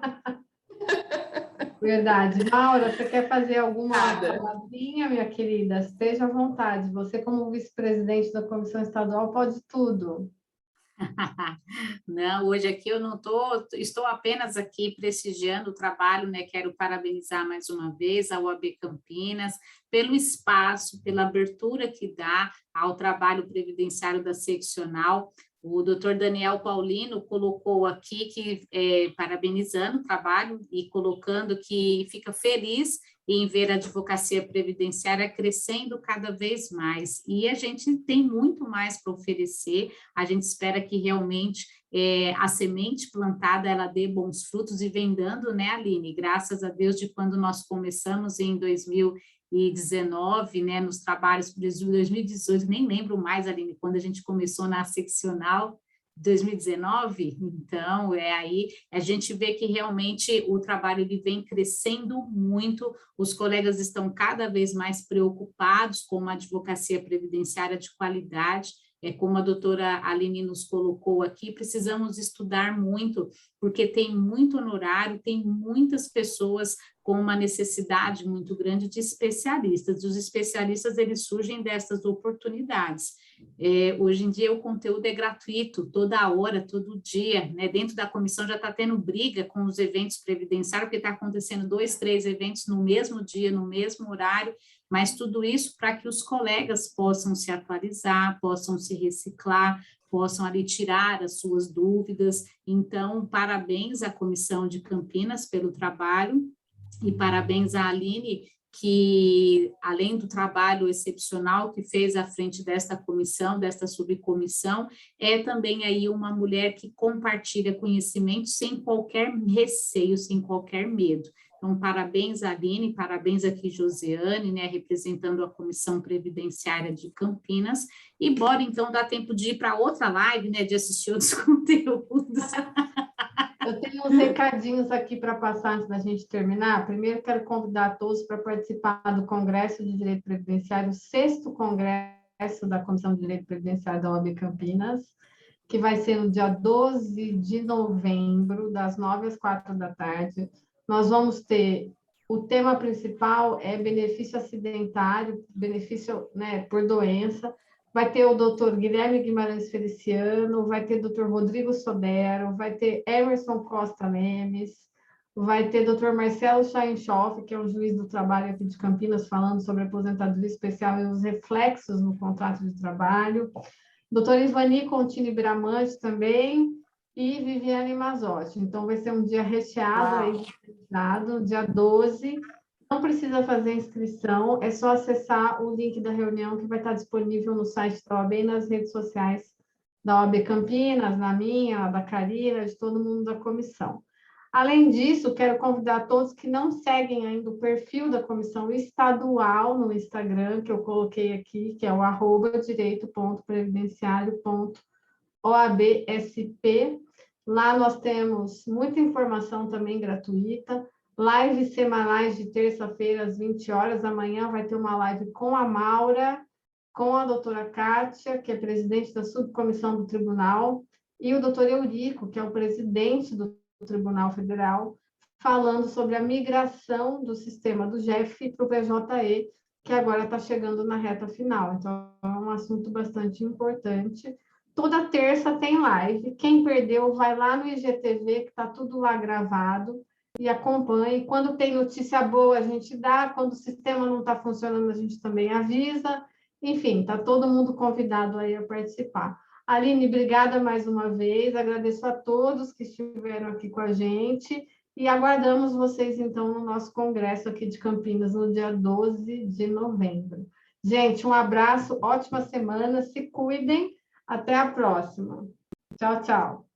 Verdade. Maura, você quer fazer alguma Nada. palavrinha, minha querida? Esteja à vontade. Você, como vice-presidente da comissão estadual, pode tudo. Não, hoje aqui eu não estou apenas aqui prestigiando o trabalho, né? Quero parabenizar mais uma vez a OAB Campinas pelo espaço, pela abertura que dá ao trabalho previdenciário da seccional. O doutor Daniel Paulino colocou aqui que, parabenizando o trabalho e colocando que fica feliz em ver a advocacia previdenciária crescendo cada vez mais. E a gente tem muito mais para oferecer, a gente espera que realmente a semente plantada ela dê bons frutos e vem dando, né, Aline? Graças a Deus, de quando nós começamos em 2019, né, nos trabalhos de 2018, nem lembro mais, Aline, quando a gente começou na seccional, 2019, então aí a gente vê que realmente o trabalho ele vem crescendo muito, os colegas estão cada vez mais preocupados com uma advocacia previdenciária de qualidade, como a doutora Aline nos colocou aqui, precisamos estudar muito, porque tem muito honorário, tem muitas pessoas com uma necessidade muito grande de especialistas. Os especialistas, eles surgem dessas oportunidades. Hoje em dia, o conteúdo é gratuito, toda hora, todo dia, né? Dentro da comissão já está tendo briga com os eventos previdenciários, porque está acontecendo 2, 3 eventos no mesmo dia, no mesmo horário, mas tudo isso para que os colegas possam se atualizar, possam se reciclar, possam ali tirar as suas dúvidas. Então, parabéns à Comissão de Campinas pelo trabalho e parabéns à Aline, que além do trabalho excepcional que fez à frente desta comissão, desta subcomissão, é também aí uma mulher que compartilha conhecimento sem qualquer receio, sem qualquer medo. Então, parabéns, Aline, parabéns aqui, Josiane, né, representando a Comissão Previdenciária de Campinas, e bora, então, dar tempo de ir para outra live, né, de assistir outros conteúdos. Eu tenho uns recadinhos aqui para passar antes da gente terminar. Primeiro, quero convidar todos para participar do Congresso de Direito Previdenciário, o 6º Congresso da Comissão de Direito Previdenciário da OAB Campinas, que vai ser no dia 12 de novembro, das 9 às 4 da tarde. Nós vamos ter, o tema principal é benefício acidentário, benefício, né, por doença. Vai ter o doutor Guilherme Guimarães Feliciano, vai ter o doutor Rodrigo Sodero, vai ter Emerson Costa Lemes, vai ter o doutor Marcelo Scheinshoff, que é o juiz do trabalho aqui de Campinas, falando sobre aposentadoria especial e os reflexos no contrato de trabalho. Doutor Ivani Contini Bramante também, e Viviane Mazotti. Então, vai ser um dia recheado, aí, dia 12. Não precisa fazer inscrição, é só acessar o link da reunião que vai estar disponível no site da OAB e nas redes sociais da OAB Campinas, na minha, da Karina, de todo mundo da comissão. Além disso, quero convidar todos que não seguem ainda o perfil da comissão estadual no Instagram, que eu coloquei aqui, que é o @direito.previdenciario.oabsp. Lá nós temos muita informação também gratuita, lives semanais de terça-feira às 20 horas. Amanhã vai ter uma live com a Maura, com a doutora Kátia, que é presidente da subcomissão do tribunal, e o doutor Eurico, que é o presidente do Tribunal Federal, falando sobre a migração do sistema do GEF para o PJE, que agora está chegando na reta final. Então, é um assunto bastante importante. Toda terça tem live. Quem perdeu, vai lá no IGTV, que está tudo lá gravado, e acompanhe. Quando tem notícia boa, a gente dá. Quando o sistema não está funcionando, a gente também avisa. Enfim, está todo mundo convidado aí a participar. Aline, obrigada mais uma vez. Agradeço a todos que estiveram aqui com a gente. E aguardamos vocês, então, no nosso congresso aqui de Campinas, no dia 12 de novembro. Gente, um abraço, ótima semana, se cuidem. Até a próxima. Tchau, tchau.